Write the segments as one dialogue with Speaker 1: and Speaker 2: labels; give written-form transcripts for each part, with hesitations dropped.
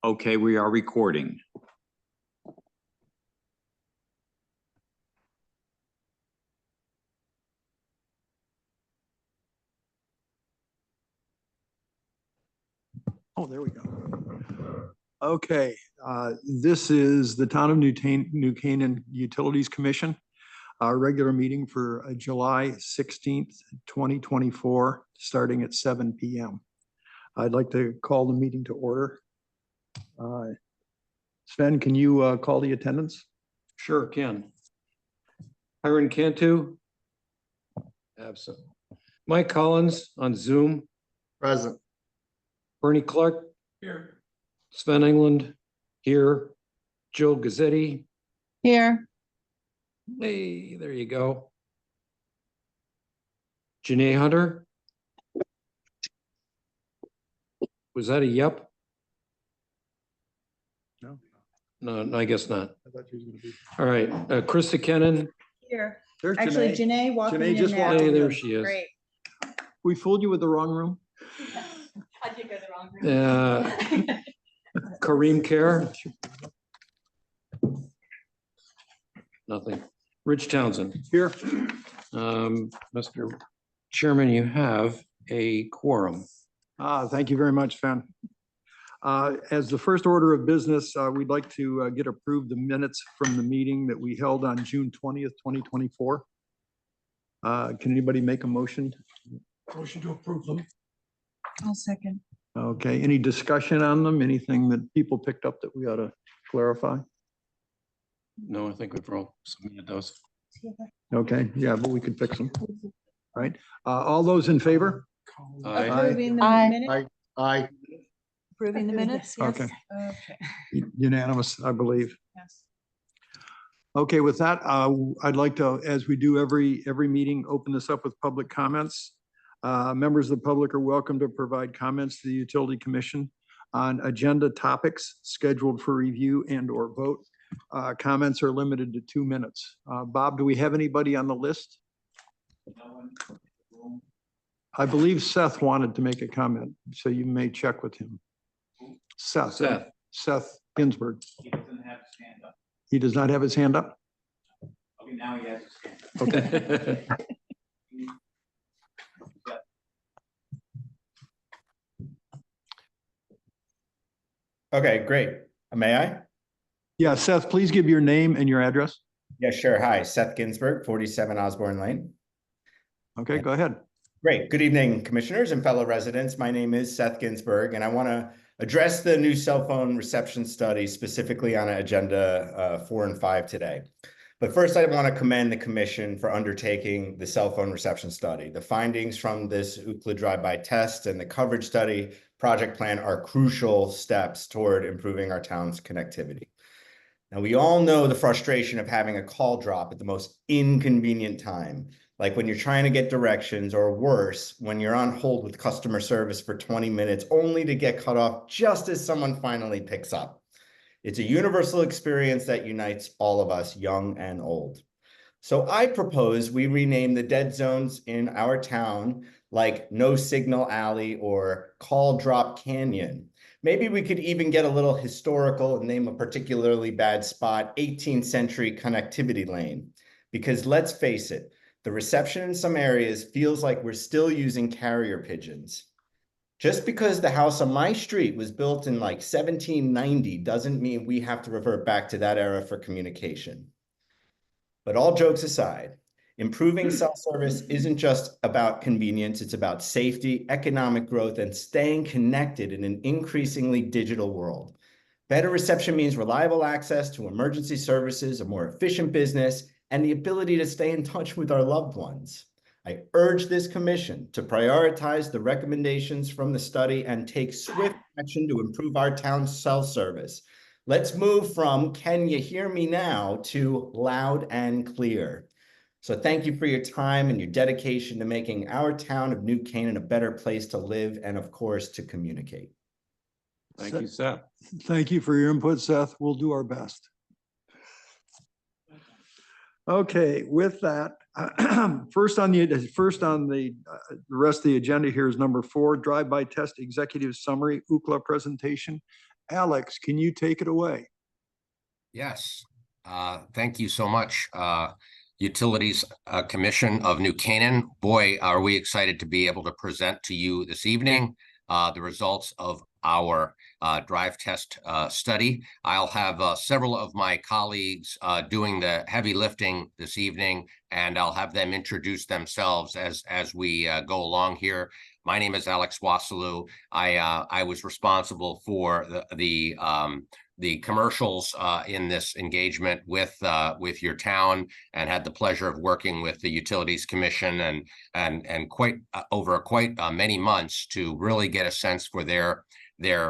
Speaker 1: Okay, we are recording.
Speaker 2: Oh, there we go. Okay, this is the Town of New Canaan Utilities Commission, our regular meeting for July 16th, 2024, starting at 7 p.m. I'd like to call the meeting to order. Sven, can you call the attendance?
Speaker 3: Sure can. Hiram Cantu. Absent. Mike Collins on Zoom.
Speaker 4: Present.
Speaker 3: Bernie Clark. Here. Sven England. Here. Joe Gazzetti.
Speaker 5: Here.
Speaker 3: Hey, there you go. Janae Hunter. Was that a yep? No, I guess not.
Speaker 2: I thought she was gonna be.
Speaker 3: All right, Krista Kennan.
Speaker 5: Here.
Speaker 2: There's
Speaker 5: Actually,
Speaker 2: Janae.
Speaker 5: Janae walking
Speaker 2: Janae
Speaker 5: in
Speaker 2: just
Speaker 5: now.
Speaker 2: walked
Speaker 3: Hey,
Speaker 2: in.
Speaker 3: there she is.
Speaker 5: Great.
Speaker 2: We fooled you with the wrong room?
Speaker 5: I did go the wrong room.
Speaker 3: Kareem Kerr. Nothing. Rich Townsend.
Speaker 2: Here.
Speaker 3: Mr. Chairman, you have a quorum.
Speaker 2: Thank you very much, Sven. As the first order of business, we'd like to get approved the minutes from the meeting that we held on June 20th, 2024. Can anybody make a motion?
Speaker 3: Motion to approve them.
Speaker 5: I'll second.
Speaker 2: Okay, any discussion on them? Anything that people picked up that we ought to clarify?
Speaker 3: No, I think we've all submitted those.
Speaker 2: Okay, yeah, but we could fix them. Right? All those in favor?
Speaker 3: Aye.
Speaker 5: Approving the Aye. minute?
Speaker 4: Aye.
Speaker 5: Approving the minutes? Yes.
Speaker 2: Okay.
Speaker 5: Okay.
Speaker 2: Unanimous, I believe.
Speaker 5: Yes.
Speaker 2: Okay, with that, I'd like to, as we do every meeting, open this up with public comments. Members of the public are welcome to provide comments to the Utility Commission on agenda topics scheduled for review and or vote. Comments are limited to 2 minutes. Bob, do we have anybody on the list? I believe Seth wanted to make a comment, so you may check with him. Seth Ginsburg.
Speaker 1: He doesn't have his hand up.
Speaker 2: He does not have his hand up?
Speaker 1: Okay, now he has his hand up.
Speaker 2: Okay.
Speaker 4: Okay, great. May I?
Speaker 2: Yeah, Seth, please give your name and your address.
Speaker 4: Yeah, sure. Hi, Seth Ginsburg, 47 Osborne Lane.
Speaker 2: Okay, go ahead.
Speaker 4: Great. Good evening, commissioners and fellow residents. My name is Seth Ginsburg, and I want to address the new cell phone reception study specifically on agenda 4 and 5 today. But first, I want to commend the commission for undertaking the cell phone reception study. The findings from this Ookla drive-by test and the coverage study project plan are crucial steps toward improving our town's connectivity. Now, we all know the frustration of having a call drop at the most inconvenient time, like when you're trying to get directions, or worse, when you're on hold with customer service for 20 minutes only to get cut off just as someone finally picks up. It's a universal experience that unites all of us, young and old. So I propose we rename the dead zones in our town like No Signal Alley or Call Drop Canyon. Maybe we could even get a little historical and name a particularly bad spot 18th century connectivity lane. Because let's face it, the reception in some areas feels like we're still using carrier pigeons. Just because the house on my street was built in like 1790 doesn't mean we have to revert back to that era for communication. But all jokes aside, improving cell service isn't just about convenience, it's about safety, economic growth, and staying connected in an increasingly digital world. Better reception means reliable access to emergency services, a more efficient business, and the ability to stay in touch with our loved ones. I urge this commission to prioritize the recommendations from the study and take swift action to improve our town's cell service. Let's move from "can you hear me now" to loud and clear. So thank you for your time and your dedication to making our town of New Canaan a better place to live and, of course, to communicate.
Speaker 3: Thank you, Seth.
Speaker 2: Thank you for your input, Seth. We'll do our best. Okay, with that, first on the rest of the agenda here is number 4, drive-by test executive summary, Ookla presentation. Alex, can you take it away?
Speaker 6: Yes, thank you so much. Utilities Commission of New Canaan. Boy, are we excited to be able to present to you this evening the results of our drive test study. I'll have several of my colleagues doing the heavy lifting this evening, and I'll have them introduce themselves as we go along here. My name is Alex Wasilou. I was responsible for the commercials in this engagement with your town, and had the pleasure of working with the Utilities Commission and quite over quite many months to really get a sense for their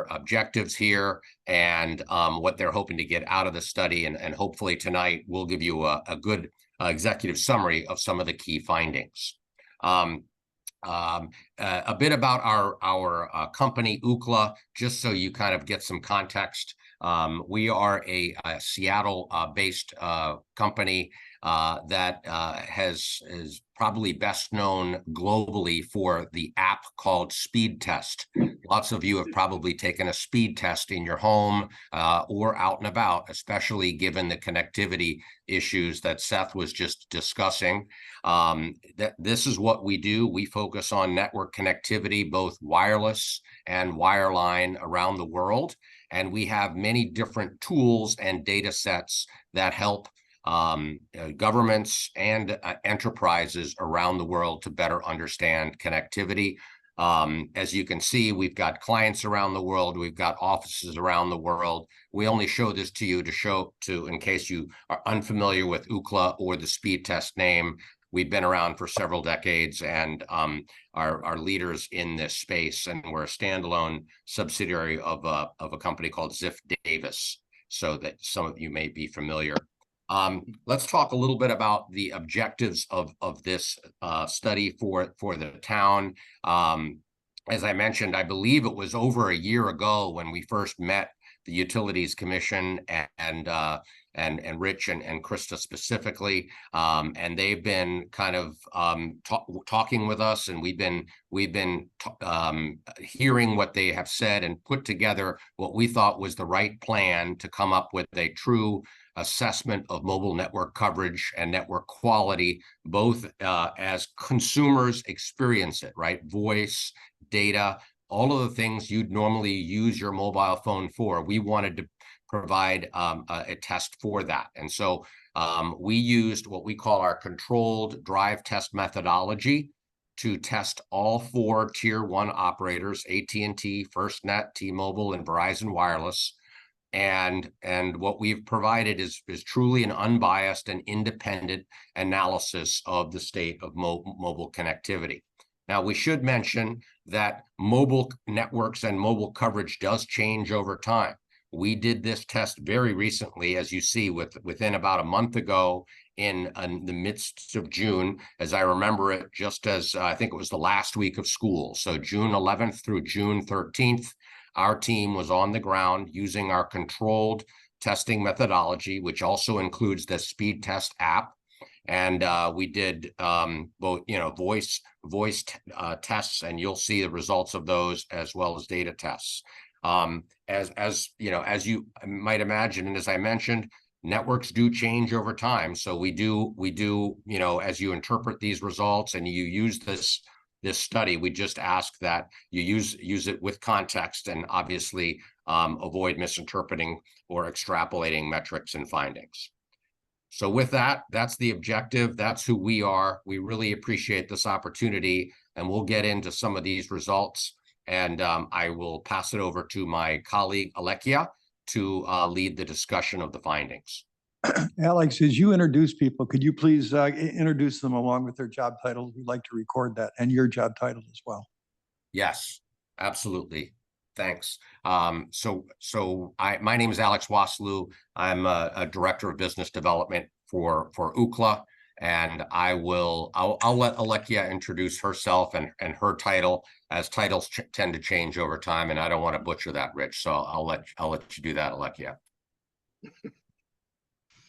Speaker 6: objectives here and what they're hoping to get out of the study. And hopefully tonight we'll give you a good executive summary of some of the key findings. A bit about our company, Ookla, just so you kind of get some context. We are a Seattle-based company that is probably best known globally for the app called Speed Test. Lots of you have probably taken a speed test in your home or out and about, especially given the connectivity issues that Seth was just discussing. This is what we do. We focus on network connectivity, both wireless and wireline around the world. And we have many different tools and data sets that help governments and enterprises around the world to better understand connectivity. As you can see, we've got clients around the world. We've got offices around the world. We only show this to you in case you are unfamiliar with Ookla or the Speed Test name. We've been around for several decades and are leaders in this space, and we're a standalone subsidiary of a company called Ziff Davis, so that some of you may be familiar. Let's talk a little bit about the objectives of this study for the town. As I mentioned, I believe it was over a year ago when we first met the Utilities Commission and Rich and Krista specifically, and they've been kind of talking with us, and we've been hearing what they have said and put together what we thought was the right plan to come up with a true assessment of mobile network coverage and network quality, both as consumers experience it, right? Voice, data, all of the things you'd normally use your mobile phone for. We wanted to provide a test for that. And so we used what we call our controlled drive test methodology to test all 4 tier 1 operators, AT&T, FirstNet, T-Mobile, and Verizon Wireless. And what we've provided is truly an unbiased and independent analysis of the state of mobile connectivity. Now, we should mention that mobile networks and mobile coverage does change over time. We did this test very recently, as you see, within about a month ago in the midst of June, as I remember it, just as I think it was the last week of school. So June 11th through June 13th, our team was on the ground using our controlled testing methodology, which also includes the Speed Test app. And we did both, voice tests, and you'll see the results of those, as well as data tests. As you might imagine, and as I mentioned, networks do change over time. So we do, as you interpret these results and you use this study, we just ask that you use it with context and obviously avoid misinterpreting or extrapolating metrics and findings. So with that, that's the objective. That's who we are. We really appreciate this opportunity, and we'll get into some of these results. And I will pass it over to my colleague, Alekia, to lead the discussion of the findings.
Speaker 2: Alex, as you introduce people, could you please introduce them along with their job titles? We'd like to record that, and your job title as well.
Speaker 6: Yes, absolutely. Thanks. My name is Alex Wasilou. I'm a director of business development for Ookla, and I'll let Alekia introduce herself and her title, as titles tend to change over time, and I don't want to butcher that, Rich. So I'll let you do that, Alekia.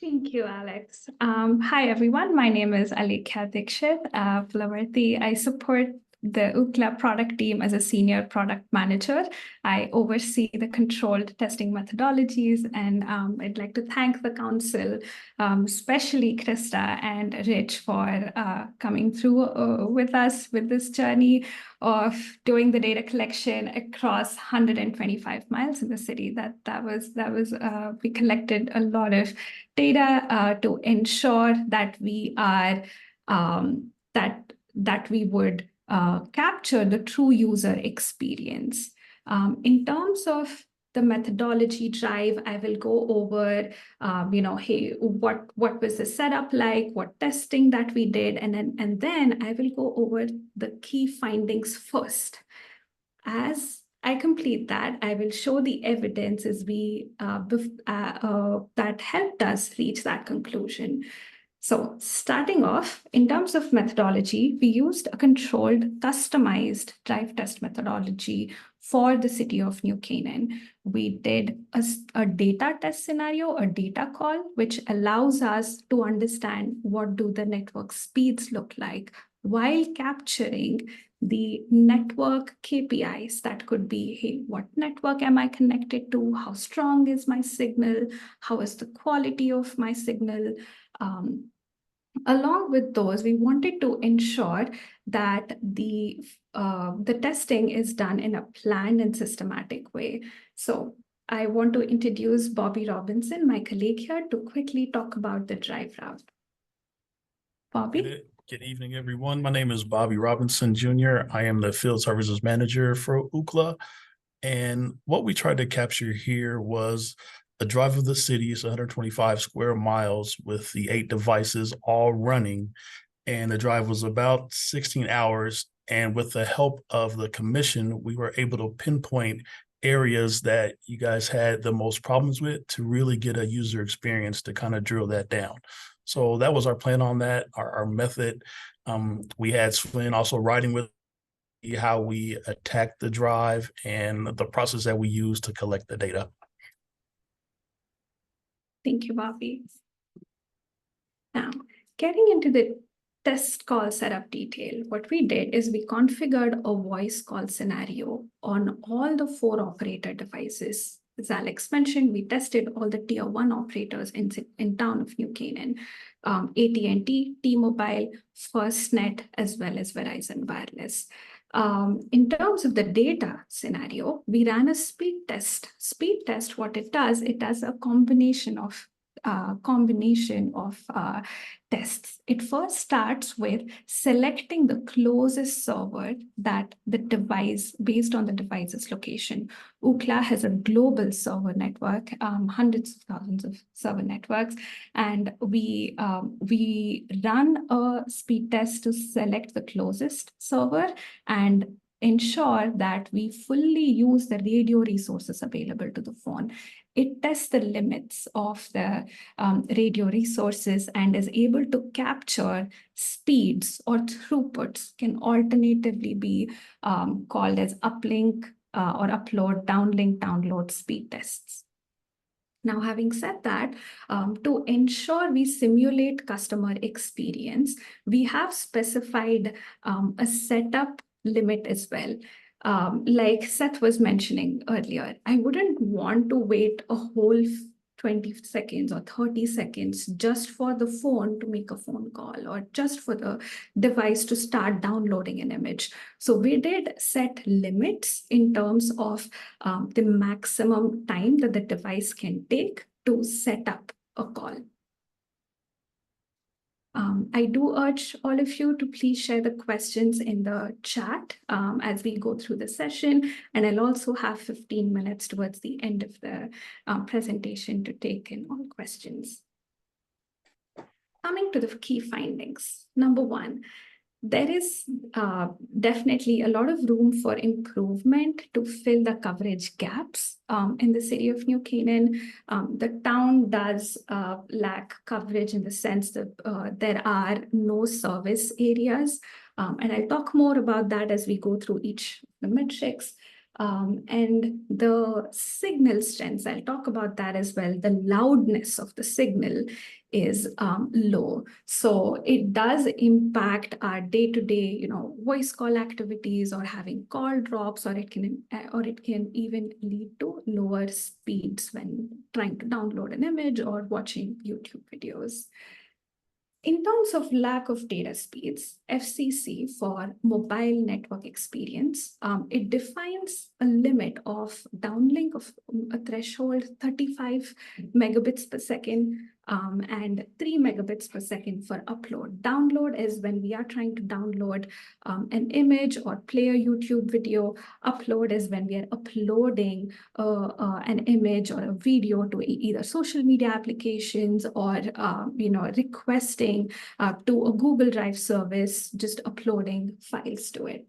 Speaker 7: Thank you, Alex. Hi, everyone. My name is Alekia Dixit Philavarthi. I support the Ookla product team as a senior product manager. I oversee the controlled testing methodologies, and I'd like to thank the council, especially Krista and Rich, for coming through with us with this journey of doing the data collection across 125 miles in the city. We collected a lot of data to ensure that we are that we would capture the true user experience. In terms of the methodology drive, I will go over, hey, what was the setup like, what testing that we did, and then I will go over the key findings first. As I complete that, I will show the evidence that helped us reach that conclusion. So starting off, in terms of methodology, we used a controlled, customized drive test methodology for the city of New Canaan. We did a data test scenario, a data call, which allows us to understand what do the network speeds look like while capturing the network KPIs. That could be, hey, what network am I connected to? How strong is my signal? How is the quality of my signal? Along with those, we wanted to ensure that the testing is done in a planned and systematic way. So I want to introduce Bobby Robinson, my colleague here, to quickly talk about the drive route. Bobby?
Speaker 8: Good evening, everyone. My name is Bobby Robinson Jr. I am the Field Services Manager for Ookla. And what we tried to capture here was the drive of the city is 125 square miles with the 8 devices all running. And the drive was about 16 hours. And with the help of the commission, we were able to pinpoint areas that you guys had the most problems with to really get a user experience to kind of drill that down. So that was our plan on that, our method. We had Swin also riding with how we attacked the drive and the process that we use to collect the data.
Speaker 7: Thank you, Bobby. Now, getting into the test call setup detail, what we did is we configured a voice call scenario on all the 4 operator devices. As Alex mentioned, we tested all the tier 1 operators in town of New Canaan, AT&T, T-Mobile, FirstNet, as well as Verizon Wireless. In terms of the data scenario, we ran a speed test. Speed test, what it does a combination of tests. It first starts with selecting the closest server that the device, based on the device's location. Ookla has a global server network, hundreds of thousands of server networks, and we run a speed test to select the closest server and ensure that we fully use the radio resources available to the phone. It tests the limits of the radio resources and is able to capture speeds or throughputs, can alternatively be called as uplink or upload, downlink, download speed tests. Now, having said that, to ensure we simulate customer experience, we have specified a setup limit as well. Like Seth was mentioning earlier, I wouldn't want to wait a whole 20 seconds or 30 seconds just for the phone to make a phone call or just for the device to start downloading an image. So we did set limits in terms of the maximum time that the device can take to set up a call. I do urge all of you to please share the questions in the chat as we go through the session, and I'll also have 15 minutes towards the end of the presentation to take in all questions. Coming to the key findings. Number 1, there is definitely a lot of room for improvement to fill the coverage gaps in the city of New Canaan. The town does lack coverage in the sense that there are no service areas. And I'll talk more about that as we go through each of the metrics. And the signal strengths, I'll talk about that as well. The loudness of the signal is low. So it does impact our day-to-day, voice call activities or having call drops, or it can even lead to lower speeds when trying to download an image or watching YouTube videos. In terms of lack of data speeds, FCC for mobile network experience, it defines a limit of downlink of a threshold 35 megabits per second and 3 megabits per second for upload. Download is when we are trying to download an image or play a YouTube video. Upload is when we are uploading an image or a video to either social media applications or requesting to a Google Drive service, just uploading files to it.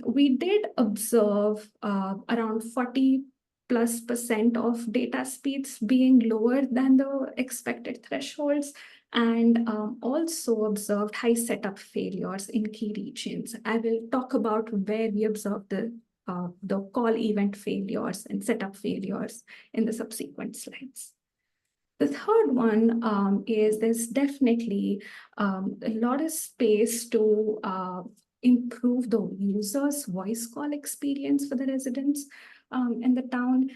Speaker 7: We did observe around 40+% of data speeds being lower than the expected thresholds, and also observed high setup failures in key regions. I will talk about where we observed the call event failures and setup failures in the subsequent slides. The third one is there's definitely a lot of space to improve the user's voice call experience for the residents in the town.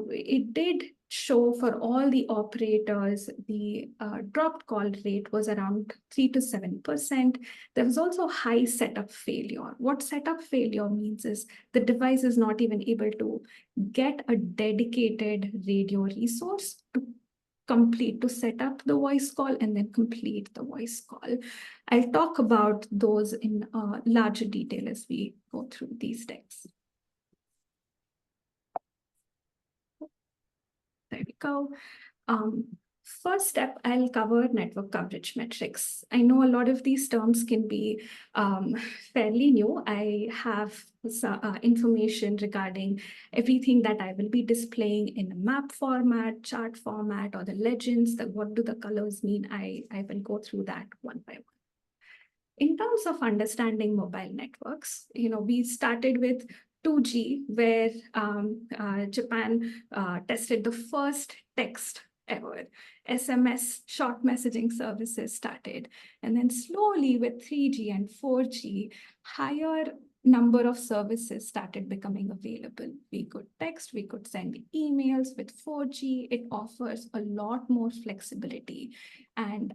Speaker 7: It did show for all the operators, the dropped call rate was around 3 to 7%. There was also high setup failure. What setup failure means is the device is not even able to get a dedicated radio resource to set up the voice call and then complete the voice call. I'll talk about those in larger detail as we go through these decks. There we go. First step, I'll cover network coverage metrics. I know a lot of these terms can be fairly new. I have information regarding everything that I will be displaying in a map format, chart format, or the legends. What do the colors mean? I will go through that one by one. In terms of understanding mobile networks, we started with 2G, where Japan tested the first text ever. SMS short messaging services started. And then slowly with 3G and 4G, higher number of services started becoming available. We could text, we could send emails. With 4G, it offers a lot more flexibility. And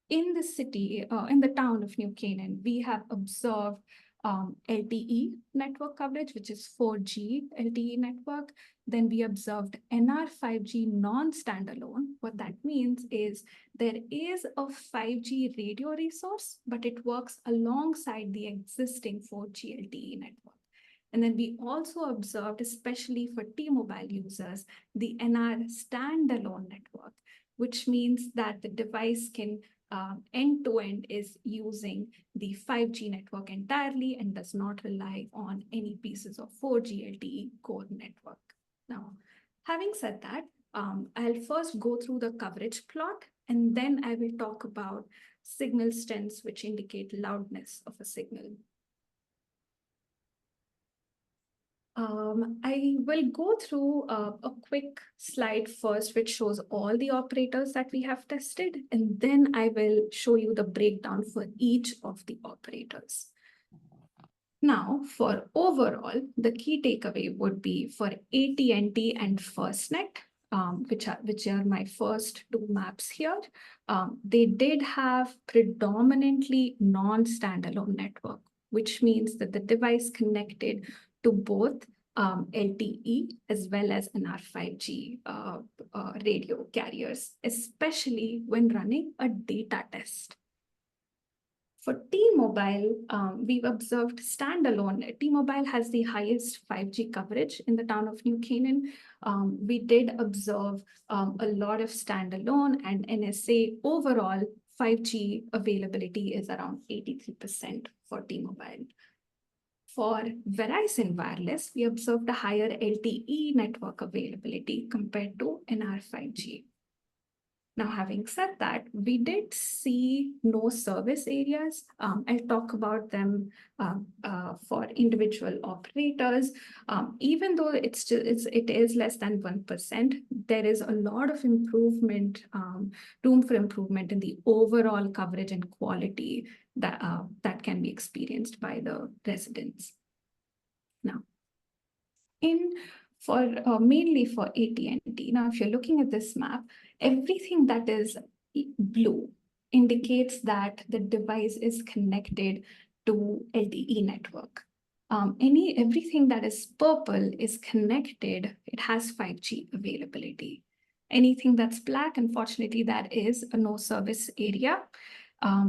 Speaker 7: in the city, in the town of New Canaan, we have observed LTE network coverage, which is 4G LTE network. Then we observed NR5G non-standalone. What that means is there is a 5G radio resource, but it works alongside the existing 4G LTE network. And then we also observed, especially for T-Mobile users, the NR standalone network, which means that the device can end-to-end is using the 5G network entirely and does not rely on any pieces of 4G LTE core network. Now, having said that, I'll first go through the coverage plot, and then I will talk about signal strengths, which indicate loudness of a signal. I will go through a quick slide first, which shows all the operators that we have tested, and then I will show you the breakdown for each of the operators. Now, for overall, the key takeaway would be for AT&T and FirstNet, which are my first two maps here. They did have predominantly non-standalone network, which means that the device connected to both LTE as well as NR5G radio carriers, especially when running a data test. For T-Mobile, we've observed standalone. T-Mobile has the highest 5G coverage in the town of New Canaan. We did observe a lot of standalone and NSA. Overall, 5G availability is around 83% for T-Mobile. For Verizon Wireless, we observed a higher LTE network availability compared to NR5G. Now, having said that, we did see no service areas. I'll talk about them for individual operators. Even though it is less than 1%, there is a lot of improvement, room for improvement in the overall coverage and quality that can be experienced by the residents. Now, mainly for AT&T. Now, if you're looking at this map, everything that is blue indicates that the device is connected to LTE network. Everything that is purple is connected, it has 5G availability. Anything that's black, unfortunately, that is a no service area.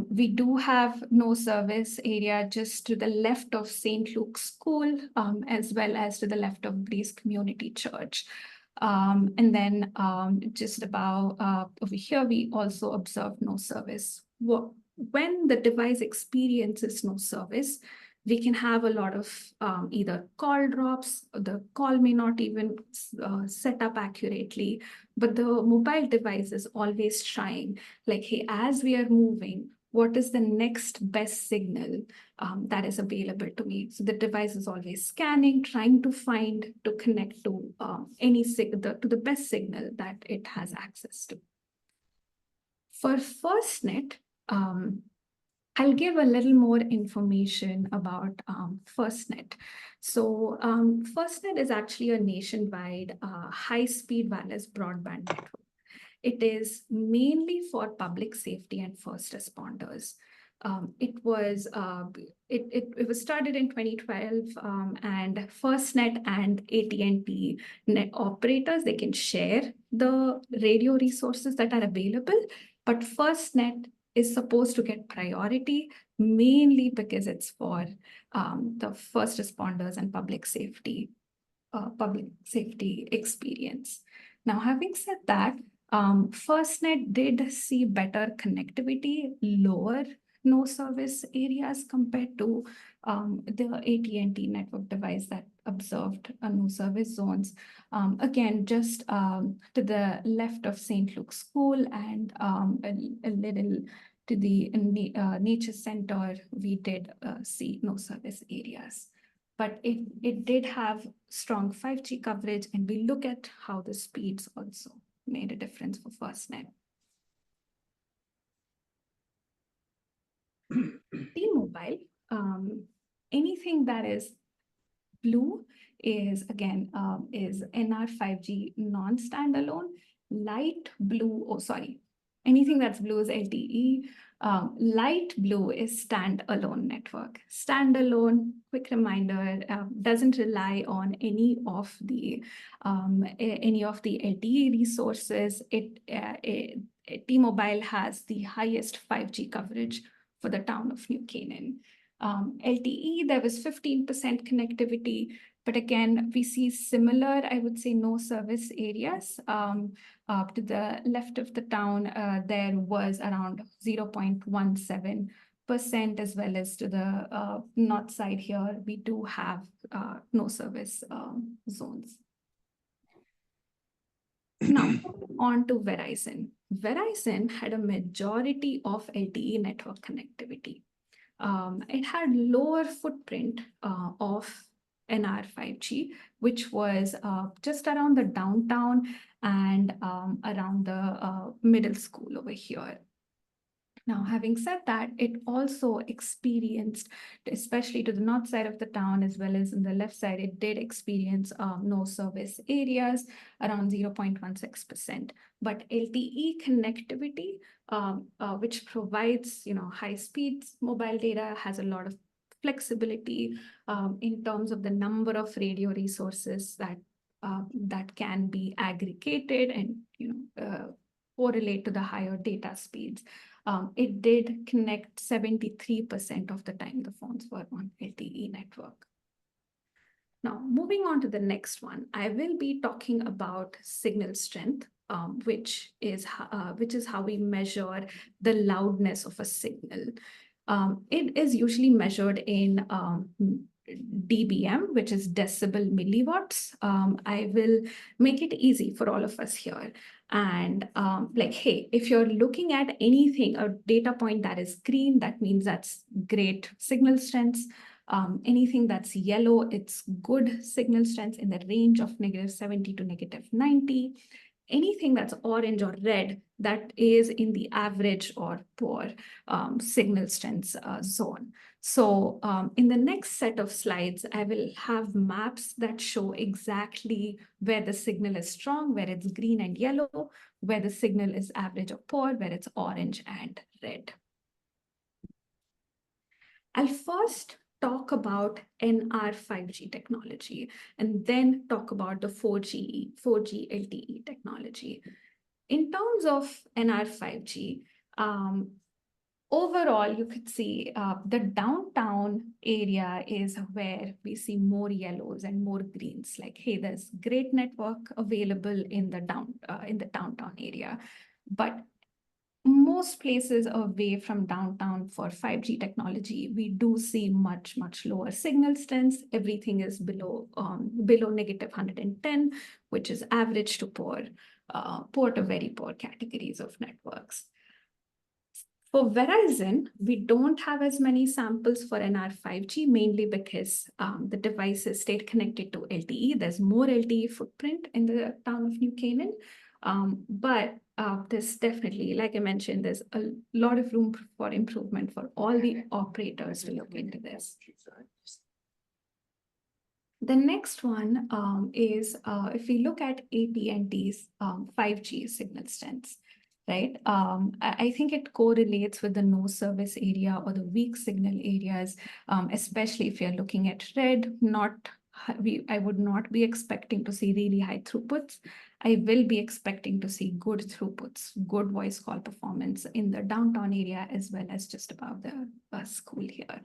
Speaker 7: We do have no service area just to the left of St. Luke's School, as well as to the left of Grace Community Church. And then just about over here, we also observe no service. When the device experiences no service, we can have a lot of either call drops, the call may not even set up accurately, but the mobile device is always trying, like, hey, as we are moving, what is the next best signal that is available to me? So the device is always scanning, trying to connect to to the best signal that it has access to. For FirstNet, I'll give a little more information about FirstNet. So FirstNet is actually a nationwide high-speed wireless broadband network. It is mainly for public safety and first responders. It was started in 2012, and FirstNet and AT&T net operators, they can share the radio resources that are available, but FirstNet is supposed to get priority, mainly because it's for the first responders and public safety experience. Now, having said that, FirstNet did see better connectivity, lower no service areas compared to the AT&T network device that observed no service zones. Again, just to the left of St. Luke's School and a little to the nature center, we did see no service areas. But it did have strong 5G coverage, and we look at how the speeds also made a difference for FirstNet. T-Mobile, anything that is blue is, again, is NR 5G non-standalone. Light blue, anything that's blue is LTE. Light blue is standalone network. Standalone, quick reminder, doesn't rely on any of the LTE resources. T-Mobile has the highest 5G coverage for the town of New Canaan. LTE, there was 15% connectivity, but again, we see similar, I would say, no service areas. To the left of the town, there was around 0.17%, as well as to the north side here, we do have no service zones. Now, on to Verizon. Verizon had a majority of LTE network connectivity. It had lower footprint of NR 5G, which was just around the downtown and around the middle school over here. Now, having said that, it also experienced, especially to the north side of the town, as well as in the left side, it did experience no service areas, around 0.16%. But LTE connectivity, which provides, high speeds mobile data, has a lot of flexibility in terms of the number of radio resources that can be aggregated and, correlate to the higher data speeds. It did connect 73% of the time the phones were on LTE network. Now, moving on to the next one, I will be talking about signal strength, which is how we measure the loudness of a signal. It is usually measured in dBm, which is decibel milliwatts. I will make it easy for all of us here. And like, hey, if you're looking at anything, a data point that is green, that means that's great signal strengths. Anything that's yellow, it's good signal strength in the range of -70 to -90. Anything that's orange or red, that is in the average or poor signal strength zone. So in the next set of slides, I will have maps that show exactly where the signal is strong, where it's green and yellow, where the signal is average or poor, where it's orange and red. I'll first talk about NR 5G technology and then talk about the 4G LTE technology. In terms of NR 5G, overall, you could see the downtown area is where we see more yellows and more greens. Like, hey, there's great network available in the downtown area, but most places away from downtown for 5G technology, we do see much lower signal strengths. Everything is below -110, which is average to poor, poor to very poor categories of networks. For Verizon, we don't have as many samples for NR 5G, mainly because the devices stayed connected to LTE. There's more LTE footprint in the town of New Canaan. But there's definitely, like I mentioned, there's a lot of room for improvement for all the operators to look into this. The next one is if we look at AT&T's 5G signal strengths, right? I think it correlates with the no service area or the weak signal areas, especially if you're looking at red, I would not be expecting to see really high throughputs. I will be expecting to see good throughputs, good voice call performance in the downtown area as well as just above the school here.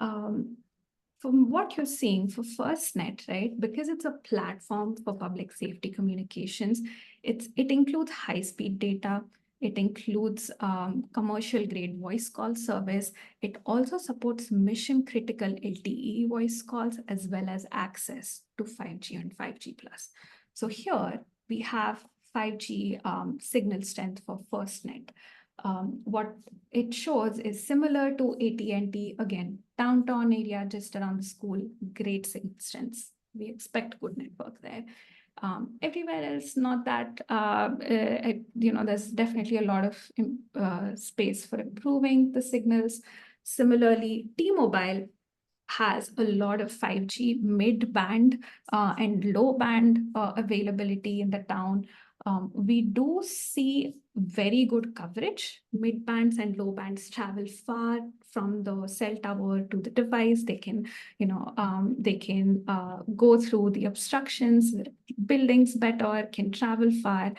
Speaker 7: From what you're seeing for FirstNet, right, because it's a platform for public safety communications, it includes high-speed data, it includes commercial grade voice call service. It also supports mission critical LTE voice calls as well as access to 5G and 5G+. So here we have 5G signal strength for FirstNet. What it shows is similar to AT&T, again, downtown area just around the school, great signal strengths. We expect good network there. Everywhere else, not that, there's definitely a lot of space for improving the signals. Similarly, T-Mobile has a lot of 5G mid-band and low-band availability in the town. We do see very good coverage. Mid-bands and low-bands travel far from the cell tower to the device. They can, go through the obstructions, buildings better, can travel far.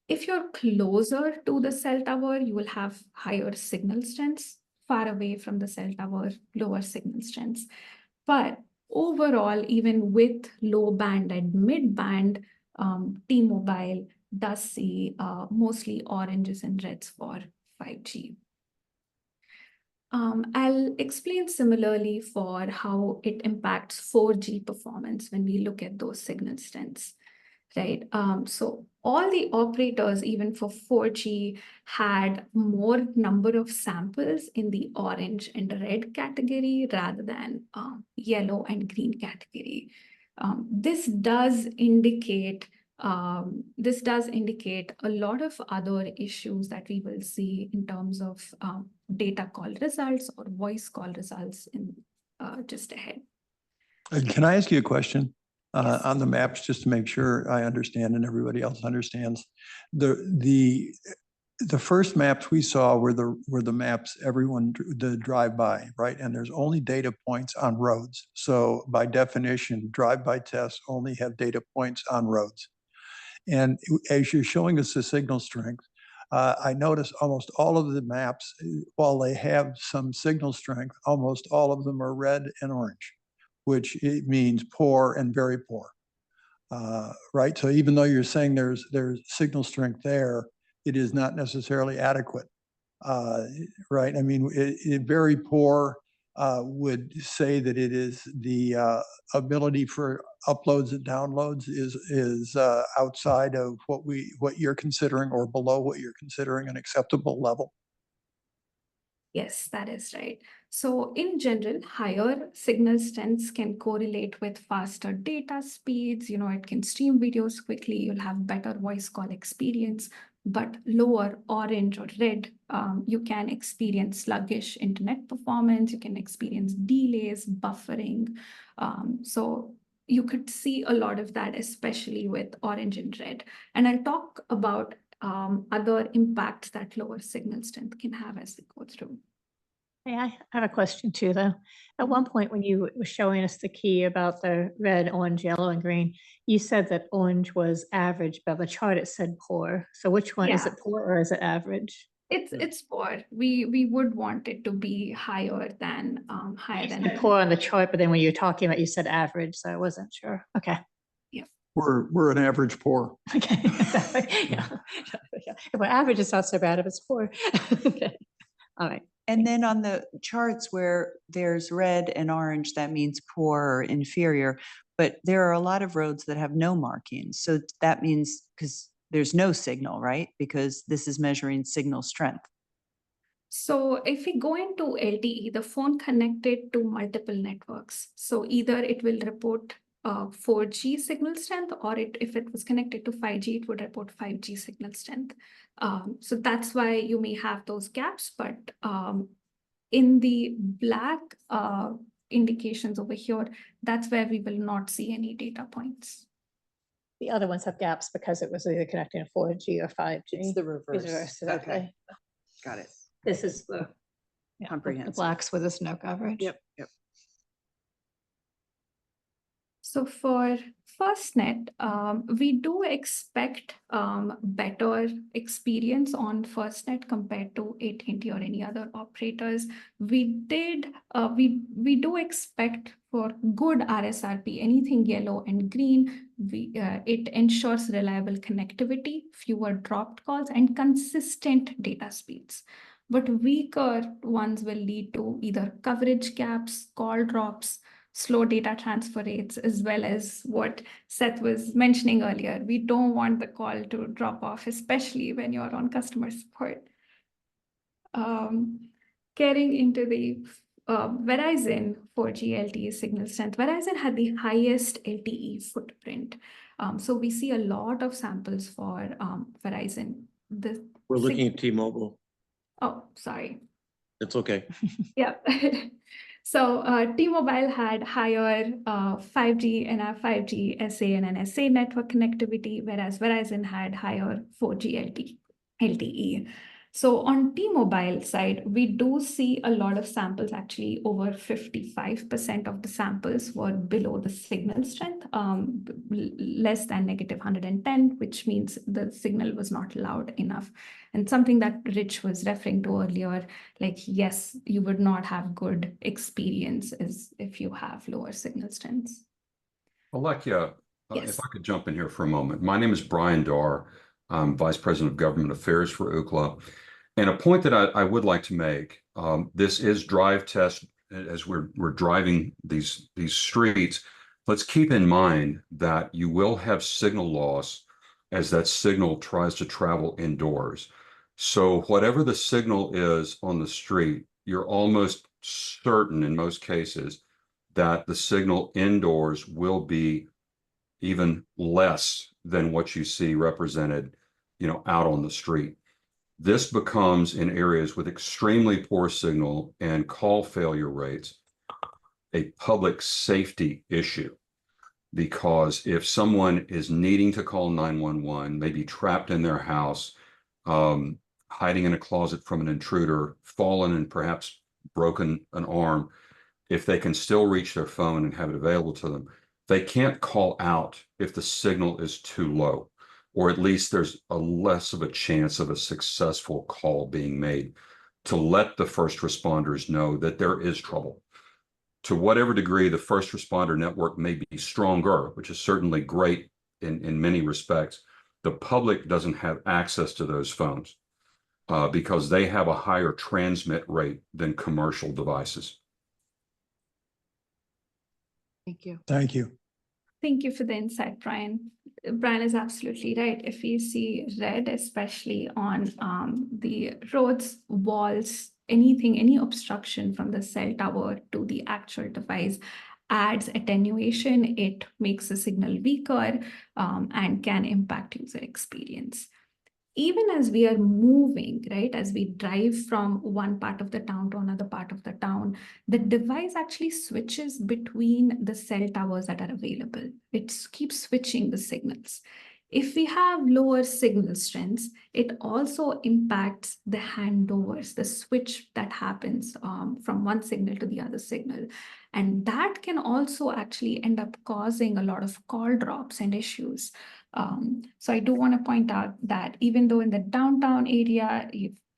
Speaker 7: If you're closer to the cell tower, you will have higher signal strengths. Far away from the cell tower, lower signal strengths. But overall, even with low band and mid band, T-Mobile does see mostly oranges and reds for 5G. I'll explain similarly for how it impacts 4G performance when we look at those signal strengths, right? So all the operators, even for 4G, had more number of samples in the orange and red category rather than yellow and green category. This does indicate a lot of other issues that we will see in terms of data call results or voice call results in just ahead.
Speaker 2: Can I ask you a question?
Speaker 7: Yes.
Speaker 2: On the maps, just to make sure I understand and everybody else understands. The first maps we saw were the maps everyone drive by, right? And there's only data points on roads. So by definition, drive-by tests only have data points on roads. And as you're showing us the signal strength, I notice almost all of the maps, while they have some signal strength, almost all of them are red and orange, which it means poor and very poor, right? So even though you're saying there's signal strength there, it is not necessarily adequate, right? I mean, very poor would say that it is the ability for uploads and downloads is outside of what you're considering or below what you're considering an acceptable level.
Speaker 7: Yes, that is right. So in general, higher signal strengths can correlate with faster data speeds. It can stream videos quickly. You'll have better voice call experience. But lower orange or red, you can experience sluggish internet performance. You can experience delays, buffering. So you could see a lot of that, especially with orange and red. And I'll talk about other impacts that lower signal strength can have as we go through.
Speaker 9: Hey, I have a question too, though. At one point, when you were showing us the key about the red, orange, yellow, and green, you said that orange was average, but on the chart it said poor. So which one is
Speaker 7: Yeah.
Speaker 9: it, poor or is it average?
Speaker 7: It's poor. We would want it to be higher than
Speaker 9: And poor on the chart, but then when you were talking about, you said average, so I wasn't sure. Okay.
Speaker 2: We're an average poor.
Speaker 9: Okay. Yeah. If we're average, it's not so bad if it's poor. Okay. All right.
Speaker 10: And then on the charts where there's red and orange, that means poor or inferior, but there are a lot of roads that have no markings. So that means, because there's no signal, right? Because this is measuring signal strength.
Speaker 7: So if we go into LTE, the phone connected to multiple networks. So either it will report 4G signal strength, or if it was connected to 5G, it would report 5G signal strength. So that's why you may have those gaps, but in the black indications over here, that's where we will not see any data points.
Speaker 9: The other ones have gaps because it was either connecting to 4G or 5G.
Speaker 10: It's the reverse.
Speaker 9: Okay.
Speaker 10: Got it.
Speaker 9: This is the
Speaker 10: Comprehensive.
Speaker 9: blacks with the snow coverage.
Speaker 10: Yep.
Speaker 7: So for FirstNet, we do expect better experience on FirstNet compared to AT&T or any other operators. We do expect for good RSRP, anything yellow and green, it ensures reliable connectivity, fewer dropped calls, and consistent data speeds. But weaker ones will lead to either coverage gaps, call drops, slow data transfer rates, as well as what Seth was mentioning earlier. We don't want the call to drop off, especially when you're on customer support. Getting into the Verizon 4G LTE signal strength, Verizon had the highest LTE footprint. So we see a lot of samples for Verizon.
Speaker 3: We're looking at T-Mobile.
Speaker 7: Oh, sorry.
Speaker 3: It's okay.
Speaker 7: Yeah. So T-Mobile had higher 5G and 5G SA and NSA network connectivity, whereas Verizon had higher 4G LTE. So on T-Mobile side, we do see a lot of samples, actually over 55% of the samples were below the signal strength, less than -110, which means the signal was not loud enough. And something that Rich was referring to earlier, like, yes, you would not have good experiences if you have lower signal strengths.
Speaker 11: Alekia,
Speaker 7: Yes.
Speaker 11: if I could jump in here for a moment. My name is Brian Darr. I'm Vice President of Government Affairs for Ookla. And a point that I would like to make, this is drive test as we're driving these streets. Let's keep in mind that you will have signal loss as that signal tries to travel indoors. So whatever the signal is on the street, you're almost certain in most cases that the signal indoors will be even less than what you see represented, out on the street. This becomes, in areas with extremely poor signal and call failure rates, a public safety issue. Because if someone is needing to call 911, maybe trapped in their house, hiding in a closet from an intruder, fallen and perhaps broken an arm, if they can still reach their phone and have it available to them, they can't call out if the signal is too low, or at least there's a less of a chance of a successful call being made to let the first responders know that there is trouble. To whatever degree the first responder network may be stronger, which is certainly great in many respects, the public doesn't have access to those phones because they have a higher transmit rate than commercial devices.
Speaker 10: Thank you.
Speaker 2: Thank you.
Speaker 7: Thank you for the insight, Brian. Brian is absolutely right. If we see red, especially on the roads, walls, anything, any obstruction from the cell tower to the actual device adds attenuation, it makes the signal weaker and can impact user experience. Even as we are moving, right, as we drive from one part of the town to another part of the town, the device actually switches between the cell towers that are available. It keeps switching the signals. If we have lower signal strengths, it also impacts the handovers, the switch that happens from one signal to the other signal. And that can also actually end up causing a lot of call drops and issues. So I do want to point out that even though in the downtown area,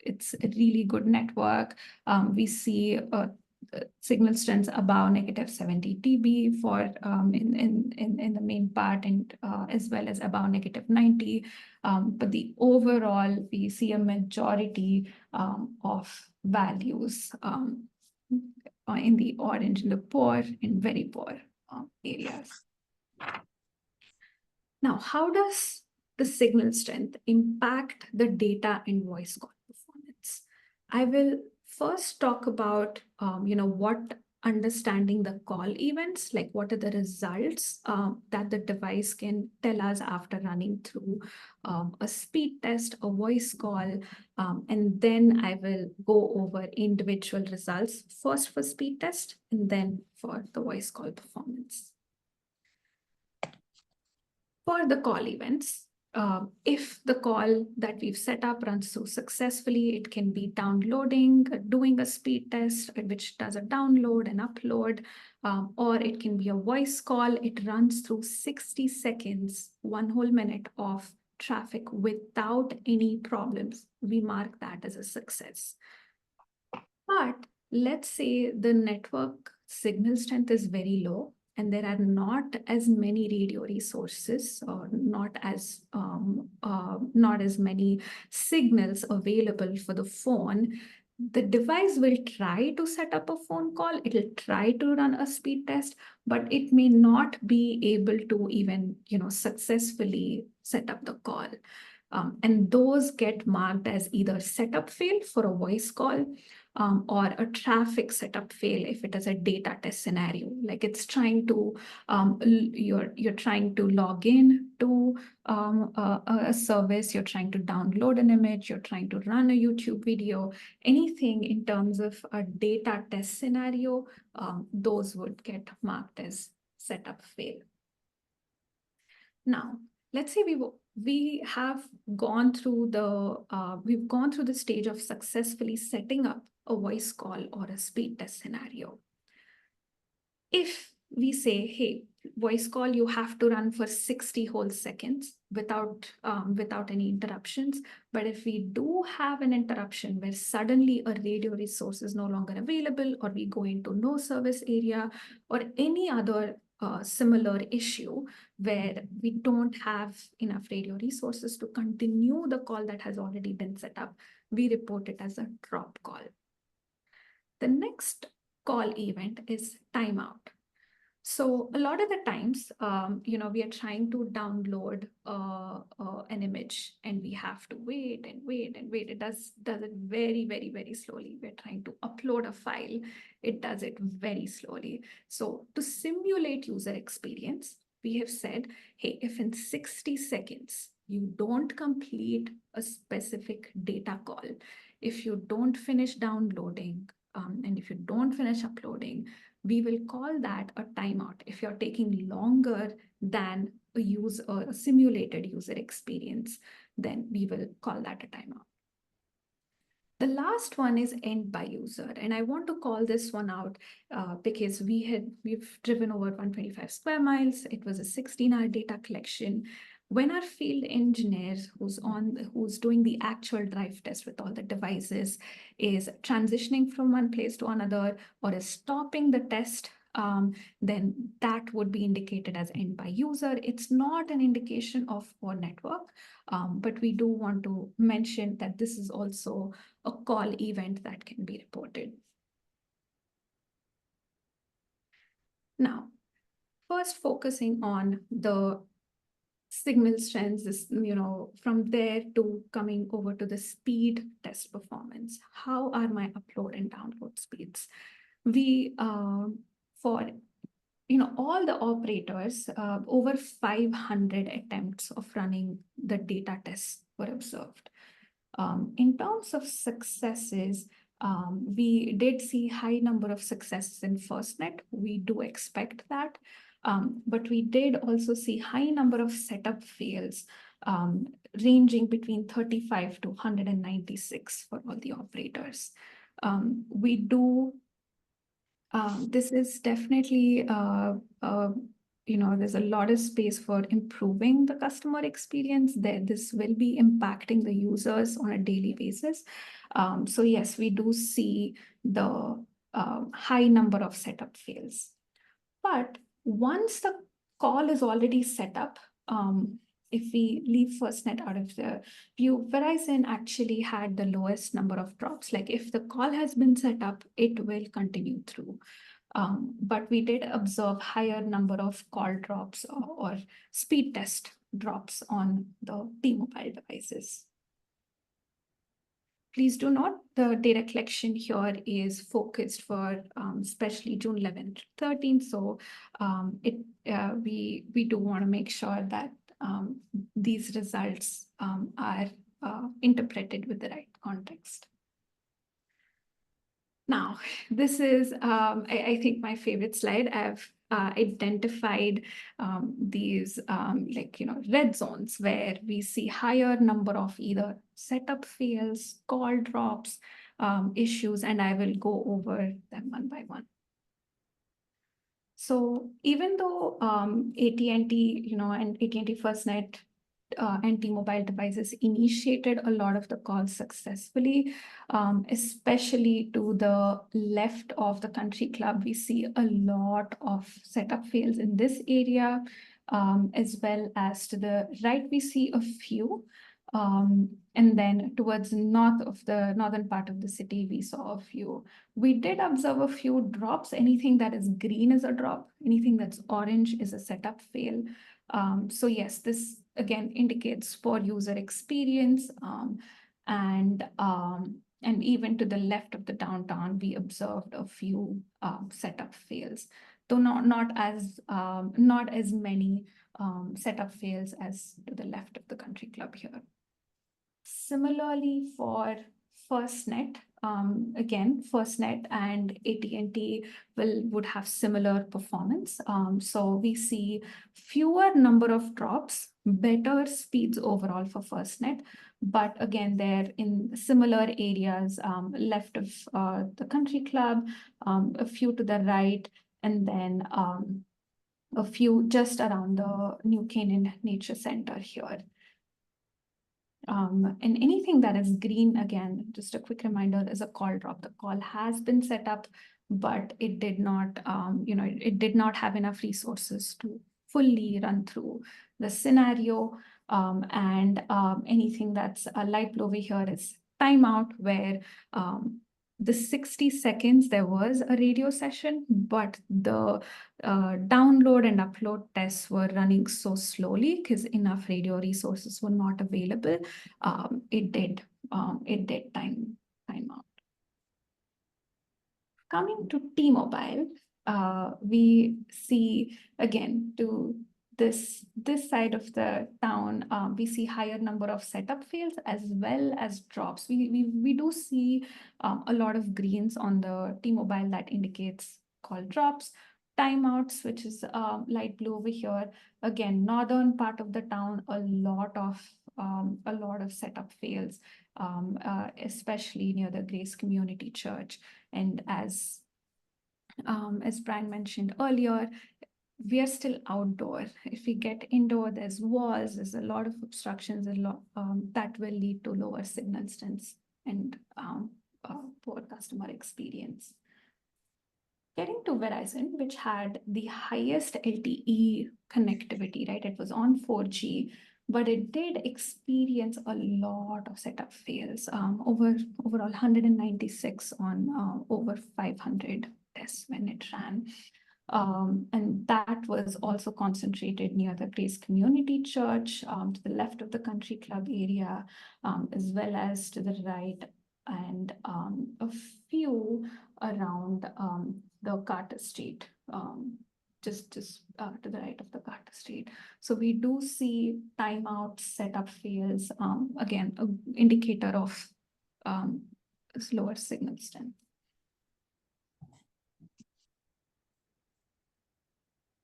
Speaker 7: it's a really good network, we see signal strengths above -70 dB for in the main part, and as well as above -90. But the overall, we see a majority of values in the orange, in the poor and very poor areas. Now, how does the signal strength impact the data and voice call performance? I will first talk about, what understanding the call events, like what are the results that the device can tell us after running through a speed test, a voice call, and then I will go over individual results, first for speed test and then for the voice call performance. For the call events, if the call that we've set up runs through successfully, it can be downloading, doing a speed test, which does a download and upload, or it can be a voice call. It runs through 60 seconds, 1 whole minute of traffic without any problems. We mark that as a success. But let's say the network signal strength is very low, and there are not as many radio resources or not as many signals available for the phone. The device will try to set up a phone call. It'll try to run a speed test, but it may not be able to even, successfully set up the call. And those get marked as either setup fail for a voice call, or a traffic setup fail if it is a data test scenario. Like it's trying to, you're trying to log in to a service, you're trying to download an image, you're trying to run a YouTube video, anything in terms of a data test scenario, those would get marked as setup fail. Now, let's say we have gone through the stage of successfully setting up a voice call or a speed test scenario. If we say, hey, voice call, you have to run for 60 whole seconds without any interruptions. But if we do have an interruption where suddenly a radio resource is no longer available, or we go into no service area, or any other similar issue where we don't have enough radio resources to continue the call that has already been set up, we report it as a drop call. The next call event is timeout. So a lot of the times, we are trying to download an image and we have to wait and wait and wait. It does it very, very, very slowly. We're trying to upload a file. It does it very slowly. So to simulate user experience, we have said, hey, if in 60 seconds, you don't complete a specific data call, if you don't finish downloading, and if you don't finish uploading, we will call that a timeout. If you're taking longer than a simulated user experience, then we will call that a timeout. The last one is end by user. And I want to call this one out because we've driven over 125 square miles. It was a 16-hour data collection. When our field engineer who's doing the actual drive test with all the devices is transitioning from one place to another or is stopping the test, then that would be indicated as end by user. It's not an indication of our network, but we do want to mention that this is also a call event that can be reported. Now, first focusing on the signal strengths, this, from there to coming over to the speed test performance. How are my upload and download speeds? We, for all the operators, over 500 attempts of running the data tests were observed. In terms of successes, we did see high number of successes in FirstNet. We do expect that. But we did also see high number of setup fails, ranging between 35 to 196 for all the operators. This is definitely, there's a lot of space for improving the customer experience. This will be impacting the users on a daily basis. So yes, we do see the high number of setup fails. But once the call is already set up, if we leave FirstNet out of the view, Verizon actually had the lowest number of drops. Like if the call has been set up, it will continue through. But we did observe higher number of call drops or speed test drops on the T-Mobile devices. Please do note the data collection here is focused for especially June 11th, 13th. So we do want to make sure that these results are interpreted with the right context. Now, this is, I think, my favorite slide. I've identified these red zones where we see higher number of either setup fails, call drops, issues, and I will go over them one by one. So even though AT&T, and AT&T FirstNet and T-Mobile devices initiated a lot of the calls successfully, especially to the left of the country club, we see a lot of setup fails in this area, as well as to the right, we see a few. And then towards north of the northern part of the city, we saw a few. We did observe a few drops. Anything that is green is a drop. Anything that's orange is a setup fail. So yes, this again indicates poor user experience. And even to the left of the downtown, we observed a few setup fails, though not as many setup fails as to the left of the country club here. Similarly for FirstNet, again, FirstNet and AT&T would have similar performance. So we see fewer number of drops, better speeds overall for FirstNet, but again, they're in similar areas, left of the country club, a few to the right, and then a few just around the New Canaan Nature Center here. And anything that is green, again, just a quick reminder, is a call drop. The call has been set up, but it did not, it did not have enough resources to fully run through the scenario. And anything that's a light blue over here is timeout, where the 60 seconds there was a radio session, but the download and upload tests were running so slowly because enough radio resources were not available. It did time out. Coming to T-Mobile, we see again to this side of the town, we see higher number of setup fails as well as drops. We do see a lot of greens on the T-Mobile that indicates call drops, timeouts, which is light blue over here. Again, northern part of the town, a lot of setup fails, especially near the Grace Community Church. And as Brian mentioned earlier, we are still outdoor. If we get indoor, there's walls, there's a lot of obstructions, that will lead to lower signal strengths and poor customer experience. Getting to Verizon, which had the highest LTE connectivity, right? It was on 4G, but it did experience a lot of setup fails, overall 196 on over 500 tests when it ran. And that was also concentrated near the Grace Community Church, to the left of the country club area, as well as to the right, and a few around the Carter Street, just to the right of the Carter Street. So we do see timeout setup fails, again, an indicator of slower signal strength.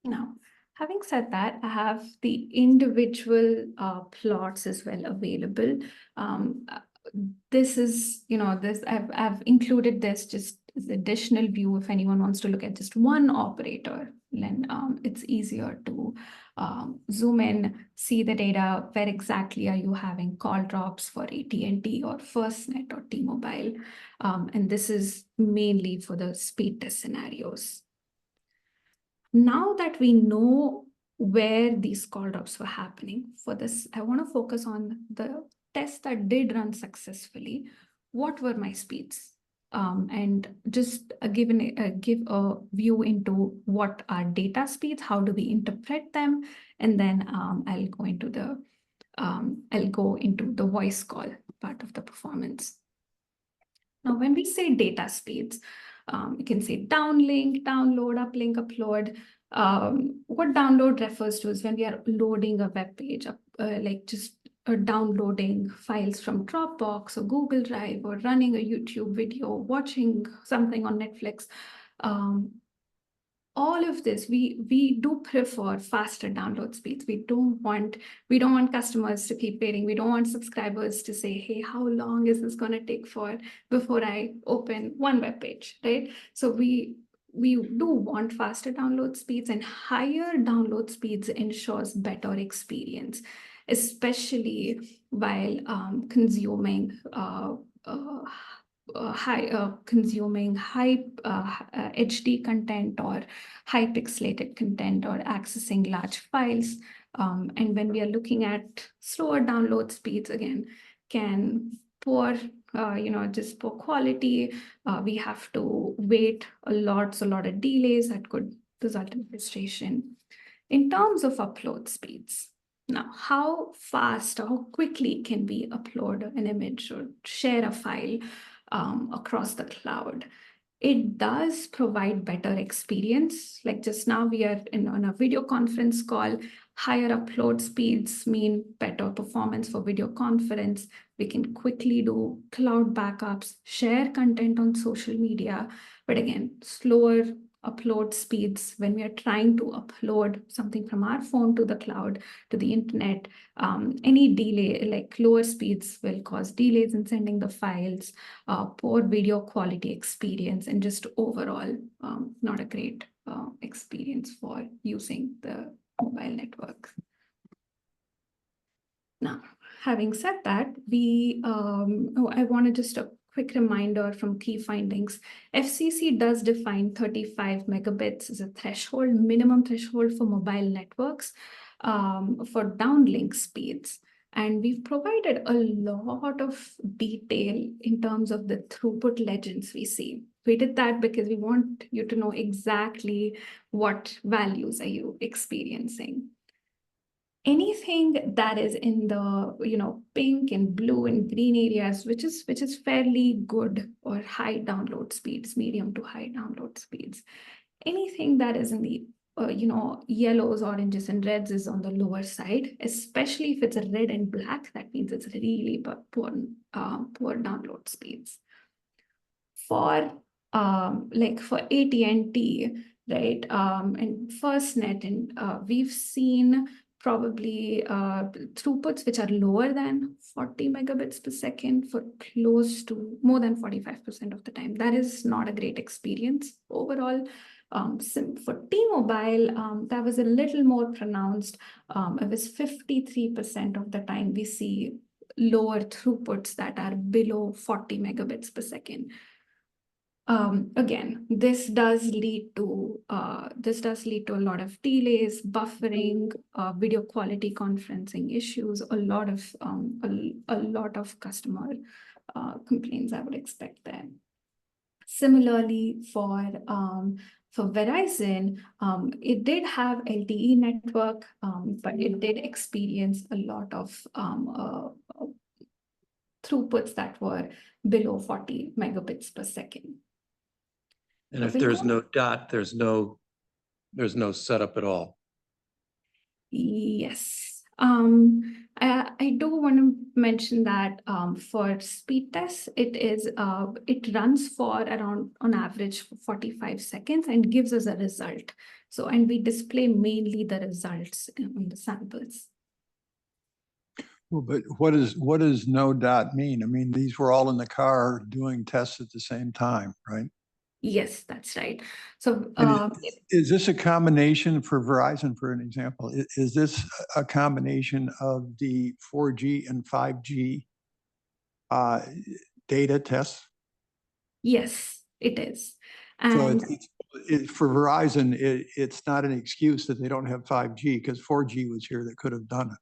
Speaker 7: Now, having said that, I have the individual plots as well available. This is, I've included this just as additional view if anyone wants to look at just one operator. Then it's easier to zoom in, see the data, where exactly are you having call drops for AT&T or FirstNet or T-Mobile. And this is mainly for the speed test scenarios. Now that we know where these call drops were happening, for this, I want to focus on the tests that did run successfully. What were my speeds? And just give a view into what are data speeds, how do we interpret them, and then I'll go into the voice call part of the performance. Now, when we say data speeds, you can say downlink, download, uplink, upload. What download refers to is when we are loading a web page, like just downloading files from Dropbox or Google Drive, or running a YouTube video, watching something on Netflix. All of this, we do prefer faster download speeds. We don't want customers to keep waiting. We don't want subscribers to say, hey, how long is this going to take before I open one web page, right? So we do want faster download speeds, and higher download speeds ensures better experience, especially while consuming high HD content or high pixelated content, or accessing large files. And when we are looking at slower download speeds, again, can poor quality. We have to wait a lot of delays that could result in frustration. In terms of upload speeds, now, how fast or how quickly can we upload an image or share a file across the cloud? It does provide better experience. Like just now we are on a video conference call. Higher upload speeds mean better performance for video conference. We can quickly do cloud backups, share content on social media. But again, slower upload speeds when we are trying to upload something from our phone to the cloud, to the internet. Any delay, like lower speeds, will cause delays in sending the files, poor video quality experience, and just overall not a great experience for using the mobile network. Now, having said that, I want to just a quick reminder from key findings. FCC does define 35 megabits as a threshold, minimum threshold for mobile networks for downlink speeds. And we've provided a lot of detail in terms of the throughput legends we see. We did that because we want you to know exactly what values are you experiencing. Anything that is in the pink and blue and green areas, which is fairly good or high download speeds, medium to high download speeds. Anything that is in the yellows, oranges, and reds is on the lower side, especially if it's a red and black. That means it's really poor download speeds. For AT&T, right, and FirstNet, and we've seen probably throughputs which are lower than 40 megabits per second for close to more than 45% of the time. That is not a great experience overall. For T-Mobile, that was a little more pronounced. It was 53% of the time we see lower throughputs that are below 40 megabits per second. Again, this does lead to a lot of delays, buffering, video quality conferencing issues, a lot of customer complaints I would expect there. Similarly, for For Verizon, it did have LTE network, but it did experience a lot of throughputs that were below 40 megabits per second.
Speaker 3: And if there's no dot, there's no setup at all.
Speaker 7: Yes. I do want to mention that for speed tests, it runs for around on average 45 seconds and gives us a result. So, and we display mainly the results in the samples.
Speaker 2: Well, but what does no dot mean? I mean, these were all in the car doing tests at the same time, right?
Speaker 7: Yes, that's right. So
Speaker 2: is this a combination for Verizon, for an example? Is this a combination of the 4G and 5G data tests?
Speaker 7: Yes, it is.
Speaker 2: So
Speaker 7: And
Speaker 2: for Verizon, it's not an excuse that they don't have 5G because 4G was here that could have done it.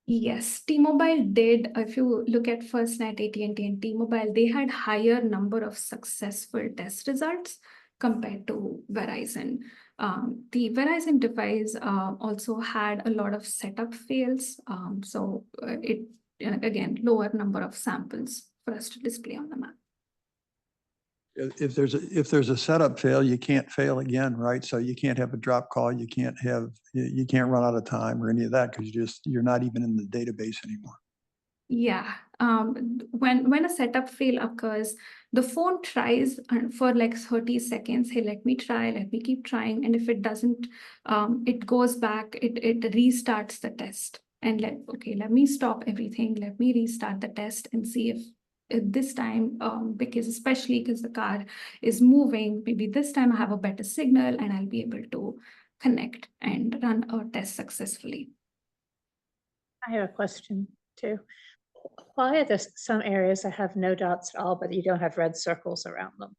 Speaker 7: yes, T-Mobile did. If you look at FirstNet, AT&T, and T-Mobile, they had higher number of successful test results compared to Verizon. The Verizon device also had a lot of setup fails. So it again, lower number of samples for us to display on the map.
Speaker 2: If there's a setup fail, you can't fail again, right? So you can't have a drop call. You can't run out of time or any of that because you're not even in the database anymore.
Speaker 7: Yeah, when a setup fail occurs, the phone tries for like 30 seconds. Hey, let me try, let me keep trying. And if it doesn't, it goes back, it restarts the test. And let me stop everything. Let me restart the test and see if this time, especially because the car is moving, maybe this time I have a better signal and I'll be able to connect and run a test successfully.
Speaker 9: I have a question too. Why are there some areas that have no dots at all, but you don't have red circles around them?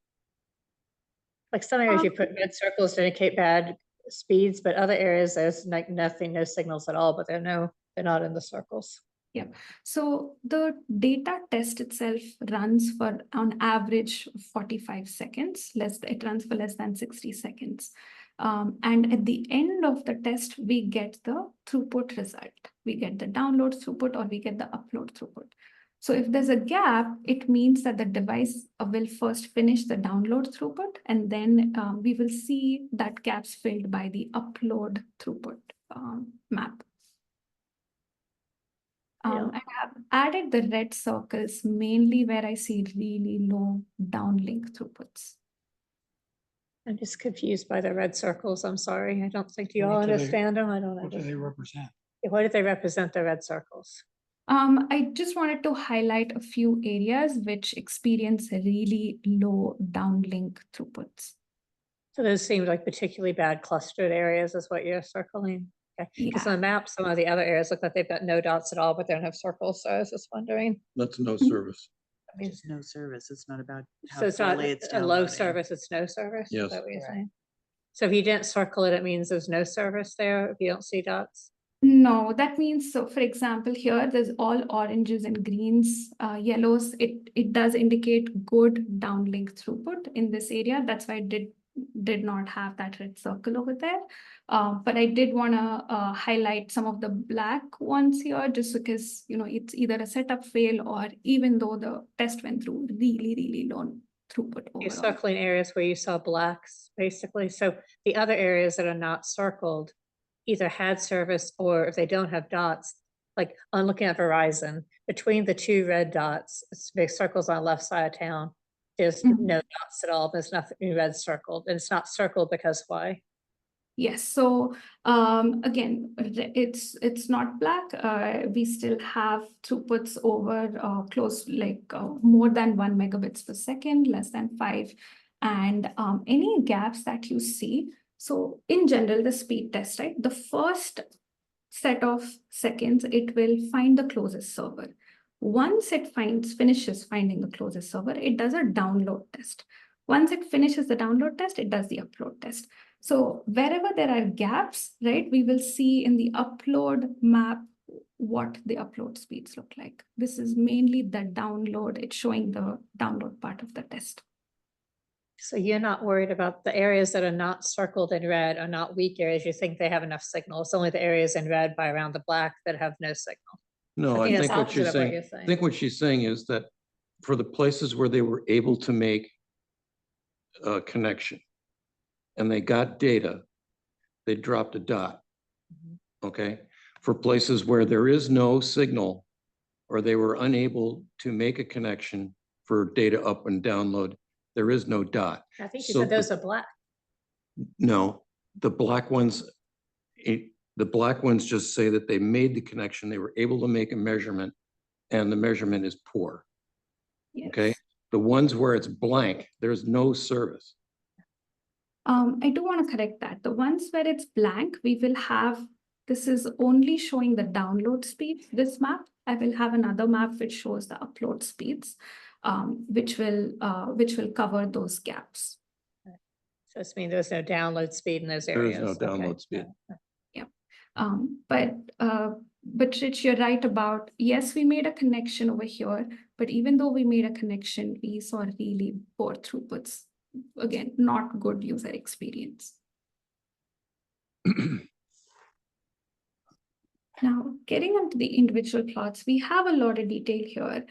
Speaker 9: Like some areas you put red circles to indicate bad speeds, but other areas there's like nothing, no signals at all, but they're not in the circles.
Speaker 7: Yeah, so the data test itself runs for on average 45 seconds. It runs for less than 60 seconds. And at the end of the test, we get the throughput result. We get the download throughput or we get the upload throughput. So if there's a gap, it means that the device will first finish the download throughput, and then we will see that gaps filled by the upload throughput map. I have added the red circles mainly where I see really low downlink throughputs.
Speaker 9: I'm just confused by the red circles. I'm sorry. I don't think you all
Speaker 2: What do they-
Speaker 9: understand them. I don't
Speaker 2: What do they
Speaker 9: understand.
Speaker 2: represent?
Speaker 9: What do they represent, the red circles?
Speaker 7: I just wanted to highlight a few areas which experience really low downlink throughputs.
Speaker 9: So those seem like particularly bad clustered areas is what you're circling. Okay, because on the map, some of the other areas look like they've got no dots at all, but they don't have circles. So I was just wondering.
Speaker 3: That's no service.
Speaker 9: I mean,
Speaker 10: Just no service. It's not about how
Speaker 9: so it's not
Speaker 10: slowly it's
Speaker 9: a low
Speaker 10: downloading.
Speaker 9: service, it's no service?
Speaker 3: Yes.
Speaker 9: Is that what you're
Speaker 10: Correct.
Speaker 9: saying? So if you didn't circle it, it means there's no service there if you don't see dots?
Speaker 7: No, that means, so for example, here there's all oranges and greens, yellows. It does indicate good downlink throughput in this area. That's why I did not have that red circle over there. But I did want to highlight some of the black ones here just because, it's either a setup fail or even though the test went through really, really low throughput
Speaker 9: You're
Speaker 7: overall.
Speaker 9: circling areas where you saw blacks, basically. So the other areas that are not circled either had service, or if they don't have dots, like I'm looking at Verizon, between the two red dots, it's big circles on the left side of town. There's no dots at all. There's nothing red circled, and it's not circled because why?
Speaker 7: Yes, so again, it's not black. We still have throughputs over close more than 1 megabits per second, less than 5, and any gaps that you see. So in general, the speed test, right? The first set of seconds, it will find the closest server. Once it finishes finding the closest server, it does a download test. Once it finishes the download test, it does the upload test. So wherever there are gaps, right, we will see in the upload map what the upload speeds look like. This is mainly the download. It's showing the download part of the test.
Speaker 9: So you're not worried about the areas that are not circled in red are not weak areas. You think they have enough signal. It's only the areas in red by around the black that have no signal.
Speaker 3: No,
Speaker 9: I
Speaker 3: I
Speaker 9: think that's
Speaker 3: think what
Speaker 9: opposite
Speaker 3: she's
Speaker 9: of what
Speaker 3: saying,
Speaker 9: you're
Speaker 3: I
Speaker 9: saying.
Speaker 3: think what she's saying is that for the places where they were able to make a connection and they got data, they dropped a dot. Okay? For places where there is no signal or they were unable to make a connection for data up and download, there is no dot.
Speaker 9: I think you
Speaker 3: So
Speaker 9: said those are black.
Speaker 3: No, the black ones, the black ones just say that they made the connection, they were able to make a measurement, and the measurement is poor. Okay?
Speaker 7: Yes.
Speaker 3: The ones where it's blank, there's no service.
Speaker 7: I do want to correct that. The ones where it's blank, we will have, this is only showing the download speed, this map. I will have another map which shows the upload speeds, which will cover those gaps.
Speaker 9: So it's mean there's no download speed in those
Speaker 3: There is
Speaker 9: areas.
Speaker 3: no
Speaker 9: Okay.
Speaker 3: download speed.
Speaker 7: But Rich, you're right about, yes, we made a connection over here, but even though we made a connection, we saw really poor throughputs. Again, not good user experience. Now, getting into the individual plots, we have a lot of detail here.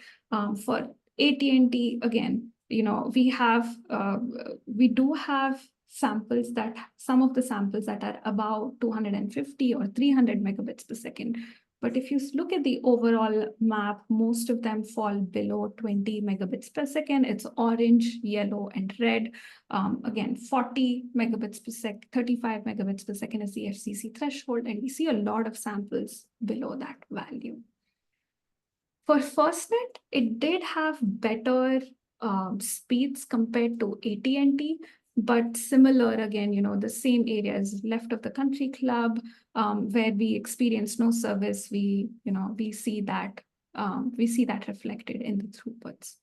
Speaker 7: For AT&T, again, you know, we do have samples that, some of the samples that are about 250 or 300 megabits per second. But if you look at the overall map, most of them fall below 20 megabits per second. It's orange, yellow, and red. Again, 40 megabits per second, 35 megabits per second is the FCC threshold, and we see a lot of samples below that value. For FirstNet, it did have better speeds compared to AT&T, but similar again, you know, the same areas left of the country club, where we experience no service, we see that reflected in the throughputs.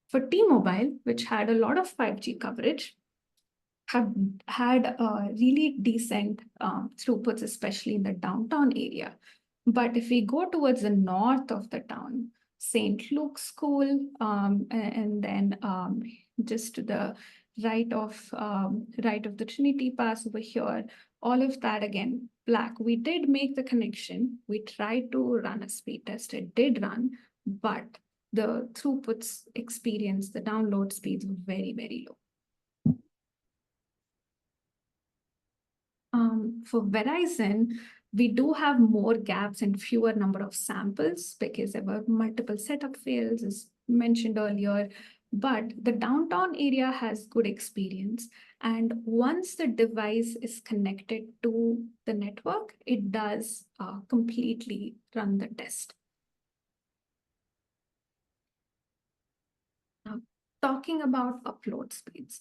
Speaker 7: For T-Mobile, which had a lot of 5G coverage, have had really decent throughputs, especially in the downtown area. But if we go towards the north of the town, St. Luke's School, and then just to the right of the Trinity Pass over here, all of that again, black. We did make the connection. We tried to run a speed test. It did run, but the throughputs experience, the download speeds were very, very low. For Verizon, we do have more gaps and fewer number of samples because there were multiple setup fails, as mentioned earlier. But the downtown area has good experience. And once the device is connected to the network, it does completely run the test. Now, talking about upload speeds,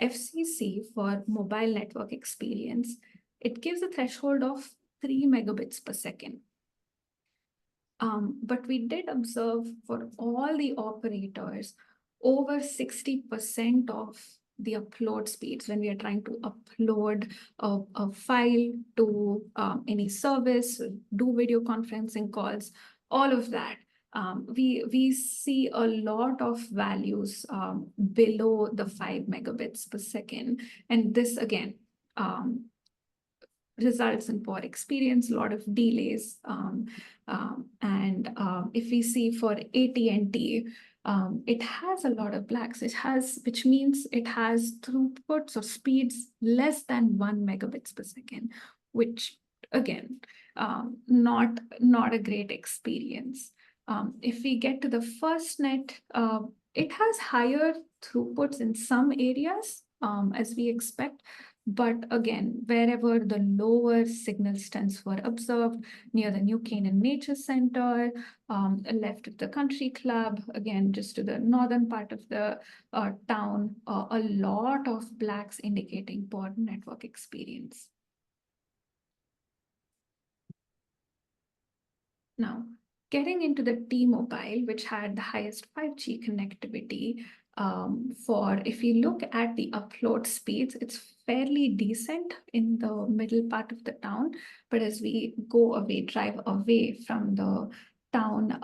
Speaker 7: FCC for mobile network experience, it gives a threshold of 3 megabits per second. But we did observe for all the operators, over 60% of the upload speeds when we are trying to upload a file to any service, do video conferencing calls, all of that. We see a lot of values below the 5 megabits per second. And this again, results in poor experience, a lot of delays. If we see for AT&T, it has a lot of blacks. Which means it has throughputs or speeds less than 1 megabits per second, which again, not a great experience. If we get to the FirstNet, it has higher throughputs in some areas, as we expect. But again, wherever the lower signal strengths were observed, near the New Canaan Nature Center, left of the country club, again, just to the northern part of the town, a lot of blacks indicating poor network experience. Now, getting into the T-Mobile, which had the highest 5G connectivity, if you look at the upload speeds, it's fairly decent in the middle part of the town. But as we drive away from the town,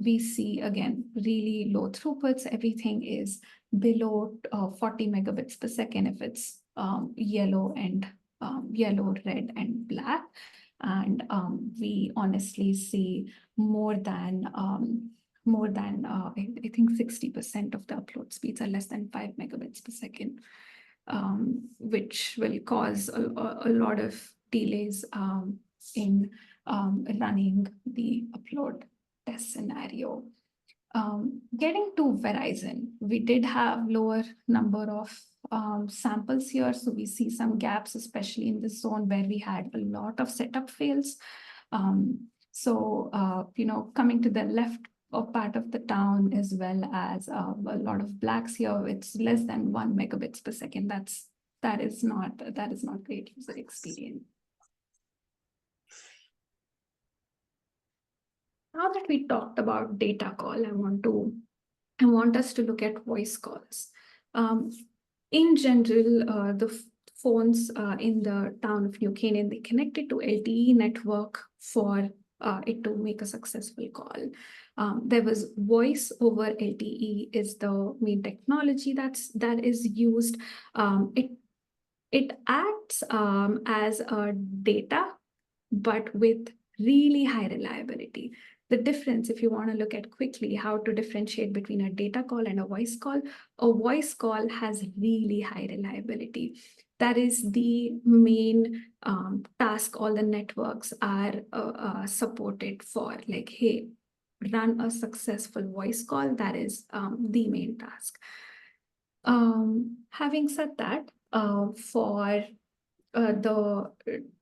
Speaker 7: we see again really low throughputs. Everything is below 40 megabits per second if it's yellow, red, and black. And we honestly see more than I think 60% of the upload speeds are less than 5 megabits per second, which will cause a lot of delays in running the upload test scenario. Getting to Verizon, we did have lower number of samples here. So we see some gaps, especially in this zone where we had a lot of setup fails. Coming to the left of part of the town, as well as a lot of blacks here, it's less than 1 megabits per second. That is not great user experience. Now that we talked about data call, I want us to look at voice calls. In general, the phones in the town of New Canaan, they connected to LTE network for it to make a successful call. There was voice over LTE is the main technology that is used. It acts as a data, but with really high reliability. The difference, if you want to look at quickly how to differentiate between a data call and a voice call has really high reliability. That is the main task all the networks are supported for. Like, hey, run a successful voice call. That is the main task. Having said that, for the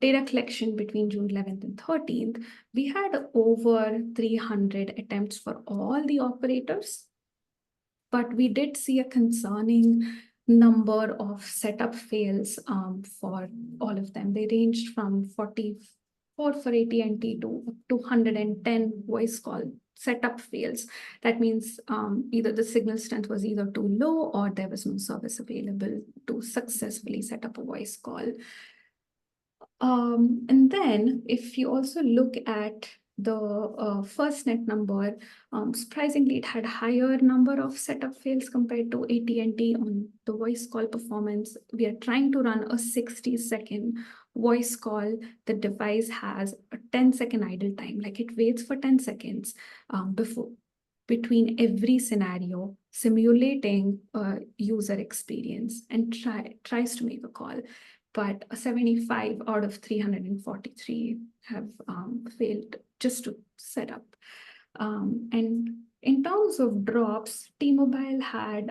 Speaker 7: data collection between June 11th and 13th, we had over 300 attempts for all the operators, but we did see a concerning number of setup fails for all of them. They ranged from 44 for AT&T to up to 110 voice call setup fails. That means either the signal strength was either too low or there was no service available to successfully set up a voice call. And then if you also look at the FirstNet number, surprisingly, it had higher number of setup fails compared to AT&T on the voice call performance. We are trying to run a 60-second voice call. The device has a 10-second idle time, like it waits for 10 seconds between every scenario, simulating a user experience and tries to make a call. But 75 out of 343 have failed just to set up. And in terms of drops, T-Mobile had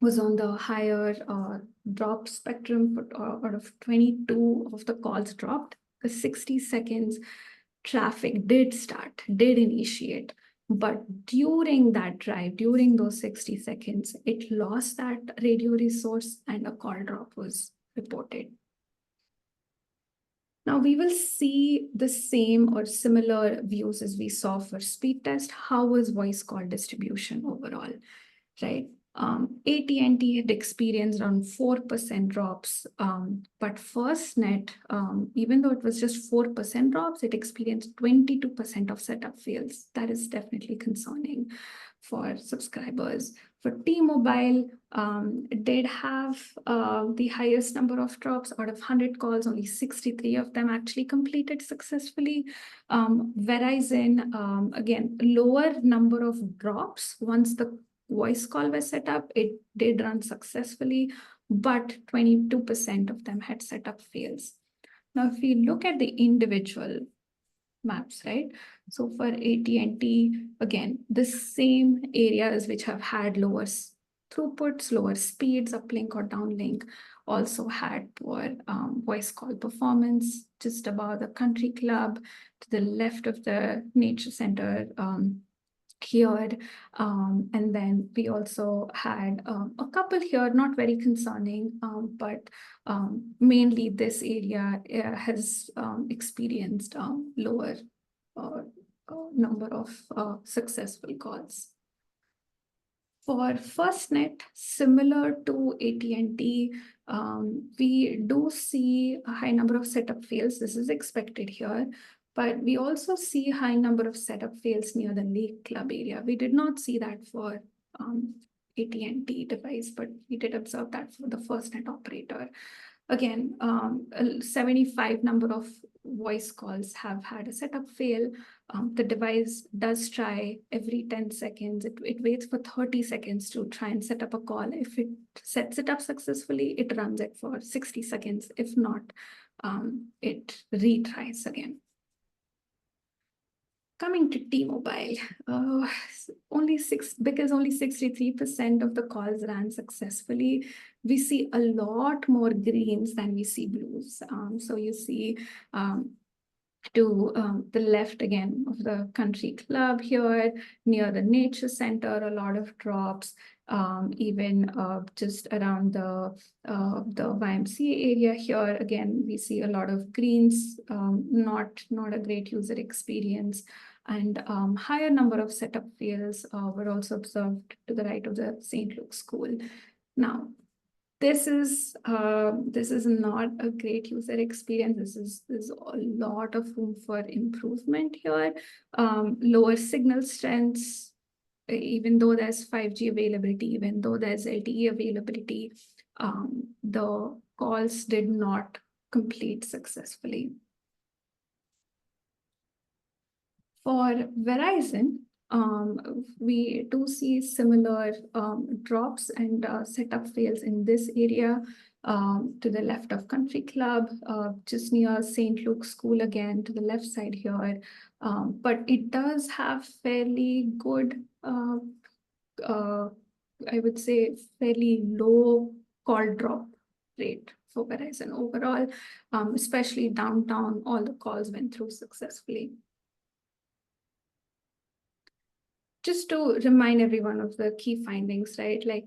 Speaker 7: was on the higher drop spectrum. Out of 22 of the calls dropped, the 60 seconds traffic did initiate. But during that drive, during those 60 seconds, it lost that radio resource and a call drop was reported. Now we will see the same or similar views as we saw for speed test. How was voice call distribution overall, right? AT&T had experienced around 4% drops, but FirstNet, even though it was just 4% drops, it experienced 22% of setup fails. That is definitely concerning for subscribers. For T-Mobile, it did have the highest number of drops. Out of 100 calls, only 63 of them actually completed successfully. Verizon, again, lower number of drops. Once the voice call was set up, it did run successfully, but 22% of them had setup fails. Now, if we look at the individual maps, right? So for AT&T, again, the same areas which have had lower throughputs, lower speeds, uplink or downlink, also had poor voice call performance. Just above the country club, to the left of the nature center, here, and then we also had a couple here, not very concerning, but mainly this area has experienced lower number of successful calls. For FirstNet, similar to AT&T, we do see a high number of setup fails. This is expected here. But we also see high number of setup fails near the Lake Club area. We did not see that for AT&T device, but we did observe that for the FirstNet operator. Again, 75 number of voice calls have had a setup fail. The device does try every 10 seconds. It waits for 30 seconds to try and set up a call. If it sets it up successfully, it runs it for 60 seconds. If not, it retries again. Coming to T-Mobile, because only 63% of the calls ran successfully, we see a lot more greens than we see blues. So you see to the left again of the country club here, near the nature center, a lot of drops, even just around the YMCA area here, again, we see a lot of greens, not a great user experience. And higher number of setup fails were also observed to the right of the St. Luke's School. Now, this is not a great user experience. There's a lot of room for improvement here. Lower signal strengths, even though there's 5G availability, even though there's LTE availability, the calls did not complete successfully. For Verizon, we do see similar drops and setup fails in this area to the left of Country Club, just near St. Luke's School again to the left side here. But it does have fairly good, I would say, fairly low call drop rate for Verizon overall, especially downtown, all the calls went through successfully. Just to remind everyone of the key findings, right? Like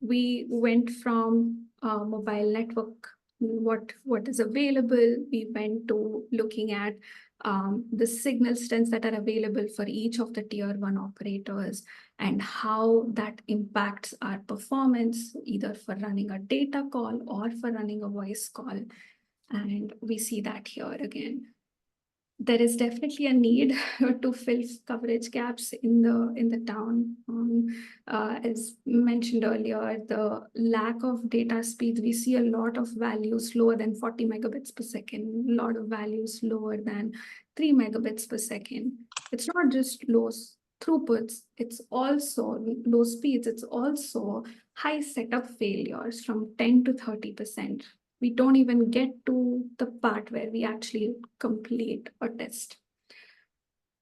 Speaker 7: we went from mobile network, what is available. We went to looking at the signal strengths that are available for each of the tier 1 operators and how that impacts our performance, either for running a data call or for running a voice call. And we see that here again. There is definitely a need to fill coverage gaps in the town. As mentioned earlier, the lack of data speeds, we see a lot of values lower than 40 megabits per second, a lot of values lower than 3 megabits per second. It's not just low throughputs, it's also low speeds, it's also high setup failures from 10 to 30%. We don't even get to the part where we actually complete a test.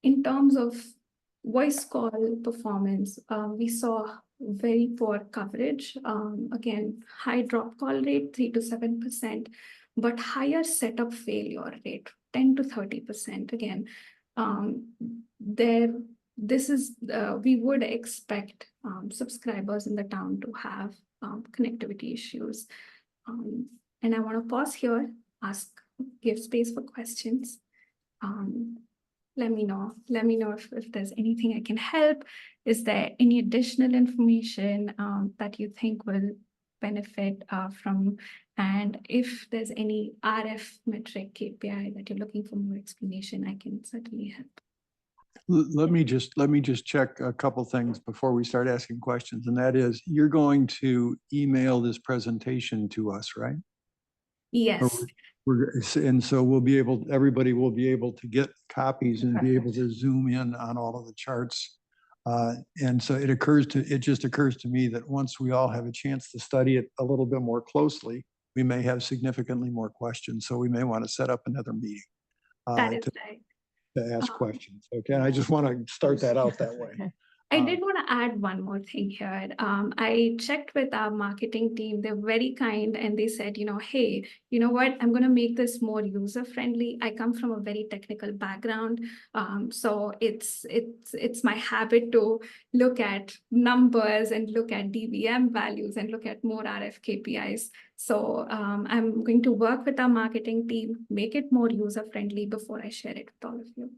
Speaker 7: In terms of voice call performance, we saw very poor coverage. Again, high drop call rate, 3 to 7%, but higher setup failure rate, 10 to 30%. Again, we would expect subscribers in the town to have connectivity issues. And I want to pause here, give space for questions. Let me know if there's anything I can help. Is there any additional information that you think will benefit from? And if there's any RF metric KPI that you're looking for more explanation, I can certainly help.
Speaker 2: Let me just check a couple things before we start asking questions. And that is, you're going to email this presentation to us, right?
Speaker 7: Yes.
Speaker 2: And so everybody will be able to get copies and be able to zoom in on all of the charts. And so it just occurs to me that once we all have a chance to study it a little bit more closely, we may have significantly more questions. So we may want to set up another meeting to ask questions. Okay, and I just want to start that out that way.
Speaker 7: I did want to add one more thing here. I checked with our marketing team. They're very kind, and they said, hey, you know what? I'm going to make this more user-friendly. I come from a very technical background, so it's my habit to look at numbers and look at DBM values and look at more RF KPIs. So I'm going to work with our marketing team, make it more user-friendly before I share it with all of you.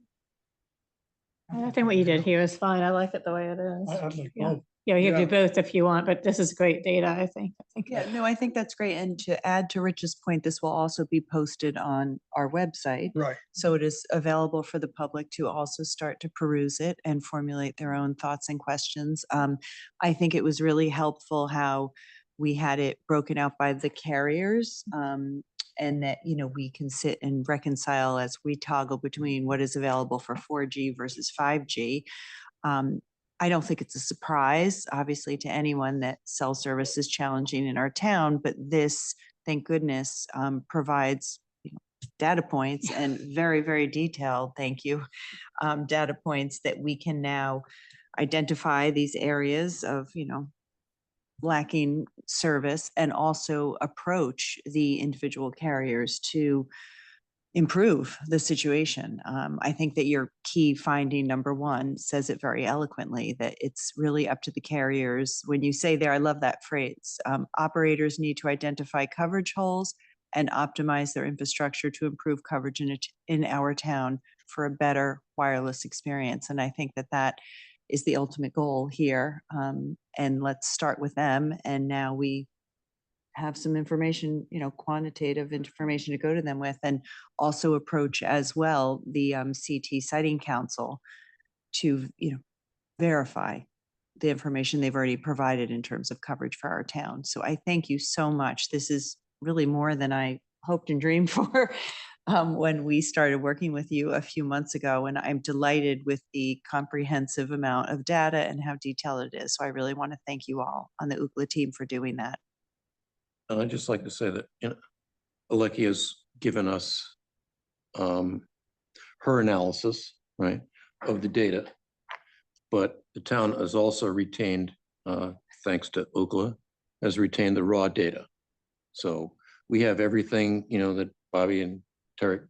Speaker 9: I think what you did here is fine. I like it the way it is.
Speaker 8: I'd like
Speaker 9: Yeah. Yeah, you can
Speaker 2: Yeah.
Speaker 9: do both if you want, but this is great data, I think.
Speaker 10: Yeah, no, I think that's great. And to add to Rich's point, this will also be posted on our website.
Speaker 2: Right.
Speaker 10: So it is available for the public to also start to peruse it and formulate their own thoughts and questions. I think it was really helpful how we had it broken out by the carriers. And that, you know, we can sit and reconcile as we toggle between what is available for 4G versus 5G. I don't think it's a surprise, obviously, to anyone that cell service is challenging in our town, but this, thank goodness, provides data points and very, very detailed, thank you, data points that we can now identify these areas of, lacking service and also approach the individual carriers to improve the situation. I think that your key finding, number one, says it very eloquently, that it's really up to the carriers. When you say there, I love that phrase, operators need to identify coverage holes and optimize their infrastructure to improve coverage in our town for a better wireless experience. And I think that that is the ultimate goal here. And let's start with them. And now we have some information, quantitative information to go to them with, and also approach as well the CT Siting Council to, verify the information they've already provided in terms of coverage for our town. So I thank you so much. This is really more than I hoped and dreamed for when we started working with you a few months ago. And I'm delighted with the comprehensive amount of data and how detailed it is. So I really want to thank you all on the Ookla team for doing that.
Speaker 3: And I'd just like to say that, Aleki has given us her analysis, right, of the data. But the town has also retained, thanks to Ookla, has retained the raw data. So we have everything, that Bobby and Tarek,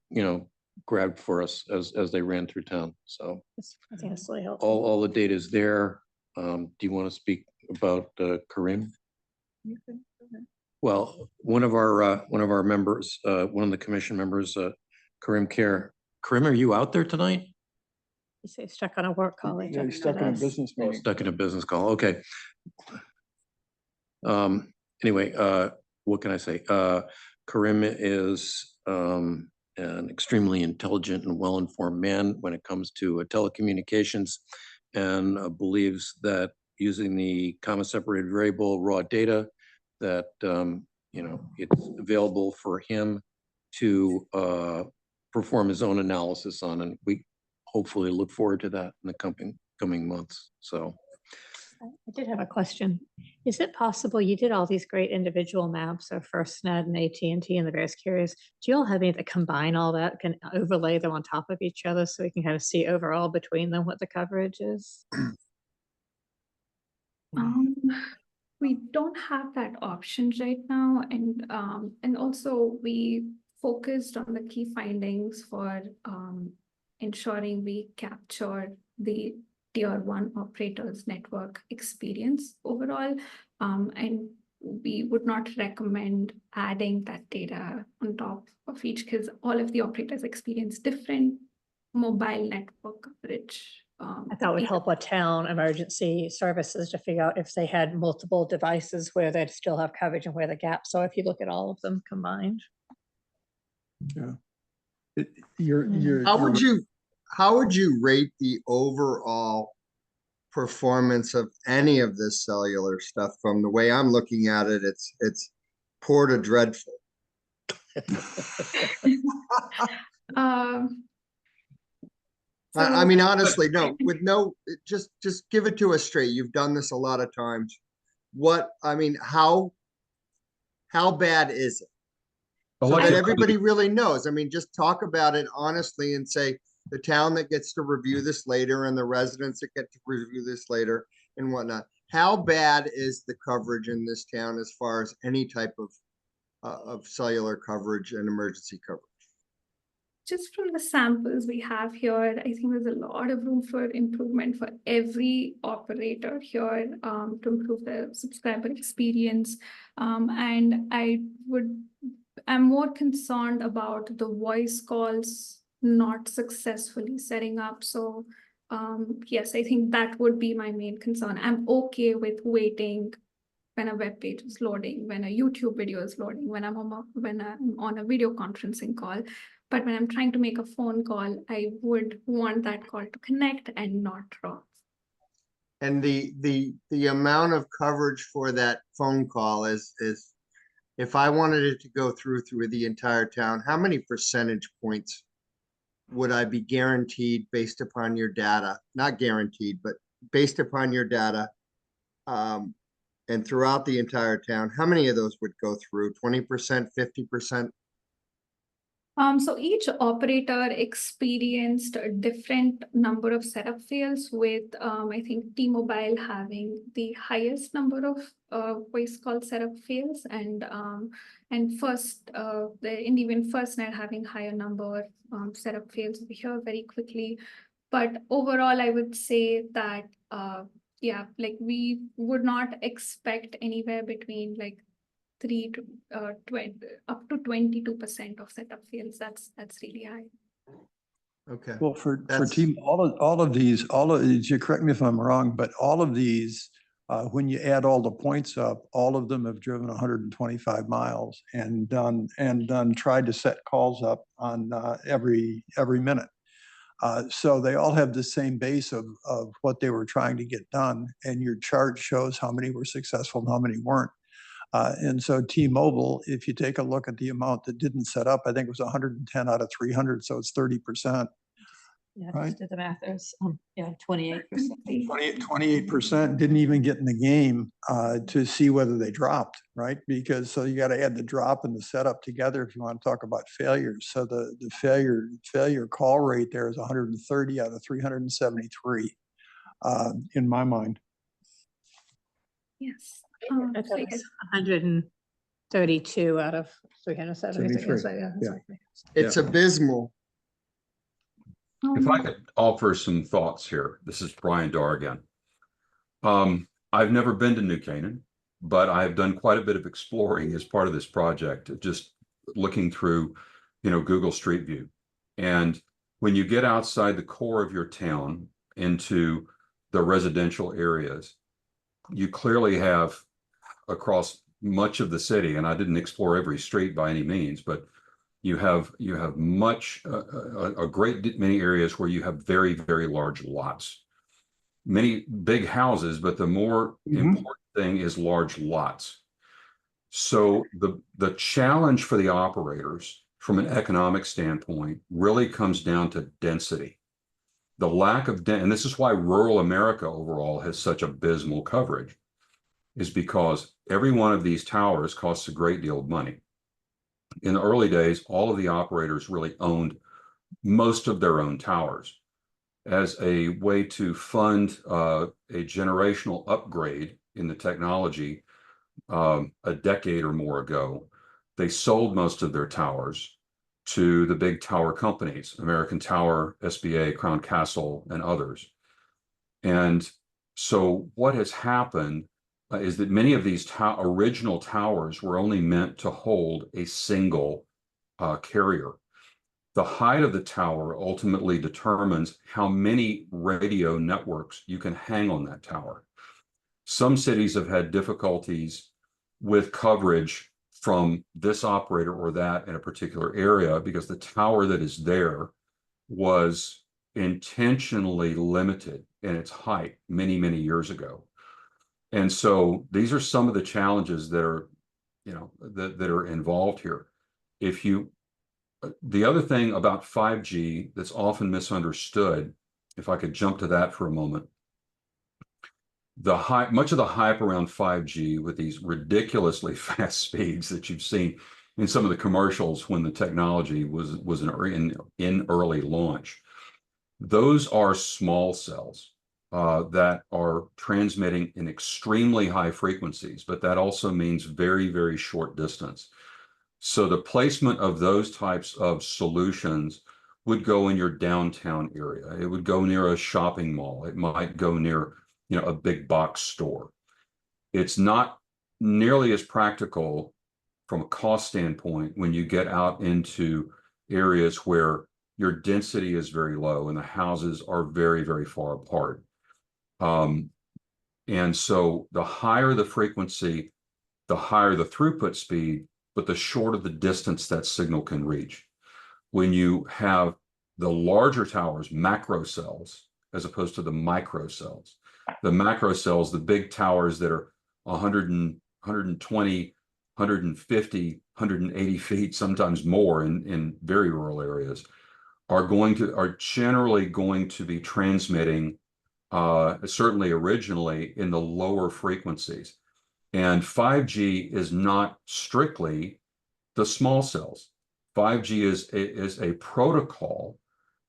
Speaker 3: grabbed for us as they ran through town. So
Speaker 9: I think that's really helpful.
Speaker 3: all the data is there. Do you want to speak about Kareem? Well, one of our members, one of the commission members, Kareem Care. Kareem, are you out there tonight?
Speaker 9: You say stuck on a work call.
Speaker 2: Yeah, he's stuck in a business
Speaker 3: Oh,
Speaker 2: meeting.
Speaker 3: stuck in a business call. Okay. Anyway, what can I say? Kareem is an extremely intelligent and well-informed man when it comes to telecommunications, and believes that using the comma separated variable raw data, that it's available for him to perform his own analysis on, and we hopefully look forward to that in the coming months. So
Speaker 9: I did have a question. Is it possible, you did all these great individual maps of FirstNet and AT&T and the various carriers. Do you all have any that combine all that, can overlay them on top of each other so we can kind of see overall between them what the coverage is?
Speaker 7: We don't have that option right now, and also we focused on the key findings for ensuring we capture the Tier 1 operators network experience overall, and we would not recommend adding that data on top of each, because all of the operators experience different mobile network coverage.
Speaker 9: I thought it would help a town emergency services to figure out if they had multiple devices where they'd still have coverage and where the gaps are, if you look at all of them combined.
Speaker 2: Yeah.
Speaker 12: How would you rate the overall performance of any of this cellular stuff? From the way I'm looking at it, it's poor to dreadful. I mean, honestly, no, just give it to us straight. You've done this a lot of times. How bad is it? So that everybody really knows. I mean, just talk about it honestly and say the town that gets to review this later and the residents that get to review this later and whatnot. How bad is the coverage in this town as far as any type of cellular coverage and emergency coverage?
Speaker 7: Just from the samples we have here, I think there's a lot of room for improvement for every operator here to improve the subscriber experience. And I'm more concerned about the voice calls not successfully setting up. So yes, I think that would be my main concern. I'm okay with waiting when a web page is loading, when a YouTube video is loading, when I'm on a video conferencing call. But when I'm trying to make a phone call, I would want that call to connect and not drop.
Speaker 12: And the amount of coverage for that phone call is if I wanted it to go through the entire town, how many percentage points would I be guaranteed based upon your data? Not guaranteed, but based upon your data, and throughout the entire town, how many of those would go through? 20%, 50%?
Speaker 7: So each operator experienced a different number of setup fails with, I think T-Mobile having the highest number of voice call setup fails and first, the even FirstNet having higher number setup fails over here very quickly. But overall, I would say that, yeah, like we would not expect anywhere between like 3 to 20, up to 22% of setup fails. That's really high.
Speaker 12: Okay.
Speaker 2: Well, for
Speaker 12: That's-
Speaker 2: team, all of these, you correct me if I'm wrong, but all of these, when you add all the points up, all of them have driven 125 miles and tried to set calls up on every minute. So they all have the same base of what they were trying to get done, and your chart shows how many were successful and how many weren't. And so T-Mobile, if you take a look at the amount that didn't set up, I think it was 110 out of 300, so it's 30%.
Speaker 5: Yeah,
Speaker 2: Right.
Speaker 5: just did the math. There's 28%.
Speaker 2: 28% didn't even get in the game to see whether they dropped, right? Because so you got to add the drop and the setup together if you want to talk about failures. So the failure call rate there is 130 out of 373 in my mind.
Speaker 7: Yes.
Speaker 9: I thought it was 132 out of 373.
Speaker 2: 73, yeah.
Speaker 12: It's abysmal.
Speaker 11: If I could offer some thoughts here, this is Brian Darr again. I've never been to New Canaan, but I've done quite a bit of exploring as part of this project, just looking through, Google Street View. And when you get outside the core of your town into the residential areas, you clearly have across much of the city, and I didn't explore every street by any means, but you have a great many areas where you have very, very large lots, many big houses, but the more important thing is large lots. So the challenge for the operators from an economic standpoint really comes down to density. The lack of and this is why rural America overall has such abysmal coverage, is because every one of these towers costs a great deal of money. In the early days, all of the operators really owned most of their own towers. As a way to fund a generational upgrade in the technology a decade or more ago, they sold most of their towers to the big tower companies, American Tower, SBA, Crown Castle, and others. And so what has happened is that many of these original towers were only meant to hold a single carrier. The height of the tower ultimately determines how many radio networks you can hang on that tower. Some cities have had difficulties with coverage from this operator or that in a particular area because the tower that is there was intentionally limited in its height many, many years ago. And so these are some of the challenges that are, that are involved here. The other thing about 5G that's often misunderstood, if I could jump to that for a moment, much of the hype around 5G with these ridiculously fast speeds that you've seen in some of the commercials when the technology was in early launch, those are small cells that are transmitting in extremely high frequencies, but that also means very, very short distance. So the placement of those types of solutions would go in your downtown area. It would go near a shopping mall. It might go near, a big box store. It's not nearly as practical from a cost standpoint when you get out into areas where your density is very low and the houses are very, very far apart. And so the higher the frequency, the higher the throughput speed, but the shorter the distance that signal can reach. When you have the larger towers, macro cells, as opposed to the micro cells, the macro cells, the big towers that are 100 and 120, 150, 180 feet, sometimes more in very rural areas, are generally going to be transmitting, certainly originally, in the lower frequencies. And 5G is not strictly the small cells. 5G is a protocol.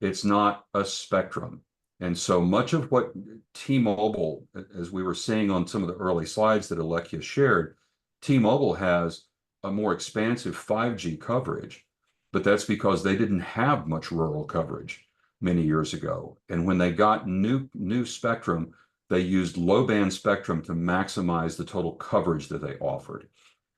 Speaker 11: It's not a spectrum. And so much of what T-Mobile, as we were seeing on some of the early slides that Alekia shared, T-Mobile has a more expansive 5G coverage, but that's because they didn't have much rural coverage many years ago. And when they got new spectrum, they used low band spectrum to maximize the total coverage that they offered.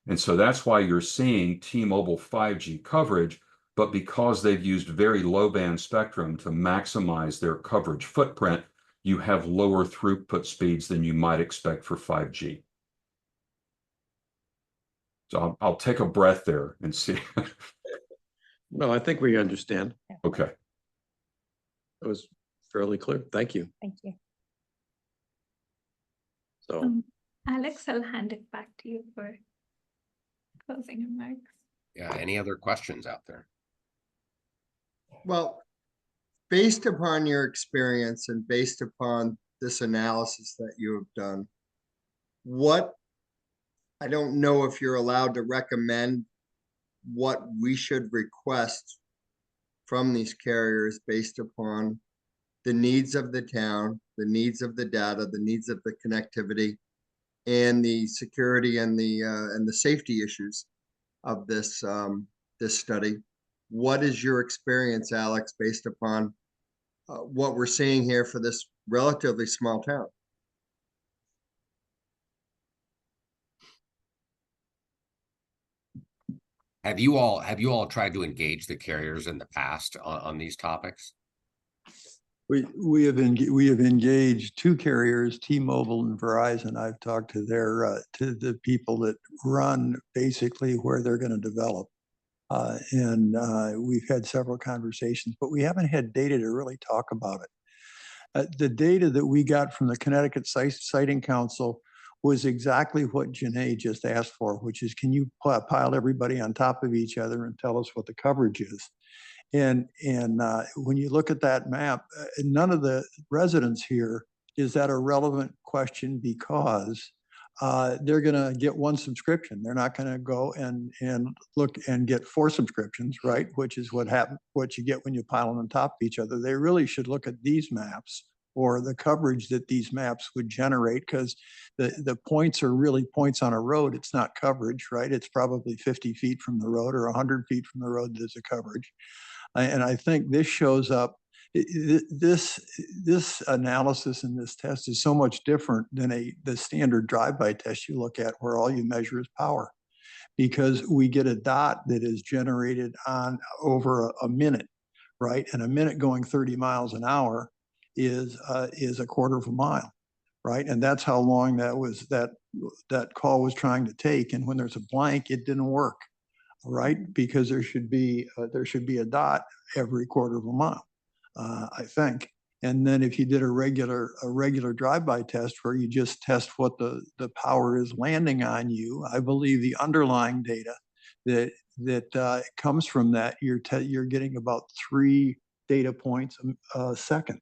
Speaker 11: And so that's why you're seeing T-Mobile 5G coverage, but because they've used very low band spectrum to maximize their coverage footprint, you have lower throughput speeds than you might expect for 5G. So I'll take a breath there and see.
Speaker 3: No, I think we understand.
Speaker 11: Okay.
Speaker 3: That was fairly clear. Thank you.
Speaker 9: Thank you.
Speaker 3: So
Speaker 7: Alex, I'll hand it back to you for closing remarks.
Speaker 6: Yeah, any other questions out there?
Speaker 12: Well, based upon your experience and based upon this analysis that you have done, I don't know if you're allowed to recommend what we should request from these carriers based upon the needs of the town, the needs of the data, the needs of the connectivity, and the security and the safety issues of this this study. What is your experience, Alex, based upon what we're seeing here for this relatively small town?
Speaker 6: Have you all tried to engage the carriers in the past on these topics?
Speaker 2: We have engaged two carriers, T-Mobile and Verizon. I've talked to to the people that run basically where they're going to develop. And we've had several conversations, but we haven't had data to really talk about it. The data that we got from the Connecticut Siting Council was exactly what Janae just asked for, which is, can you pile everybody on top of each other and tell us what the coverage is? And when you look at that map, none of the residents here is that a relevant question, because they're going to get one subscription. They're not going to go and look and get 4 subscriptions, right? Which is what you get when you pile them on top of each other. They really should look at these maps or the coverage that these maps would generate, because the points are really points on a road. It's not coverage, right? It's probably 50 feet from the road or 100 feet from the road that is a coverage. And I think this shows up. This analysis and this test is so much different than the standard drive-by test you look at, where all you measure is power, because we get a dot that is generated on over a minute, right? And a minute going 30 miles an hour is a quarter of a mile, right? And that's how long that call was trying to take. And when there's a blank, it didn't work, right? Because there should be a dot every quarter of a mile, I think. And then if you did a regular drive-by test where you just test what the power is landing on you, I believe the underlying data that comes from that, you're getting about 3 data points a second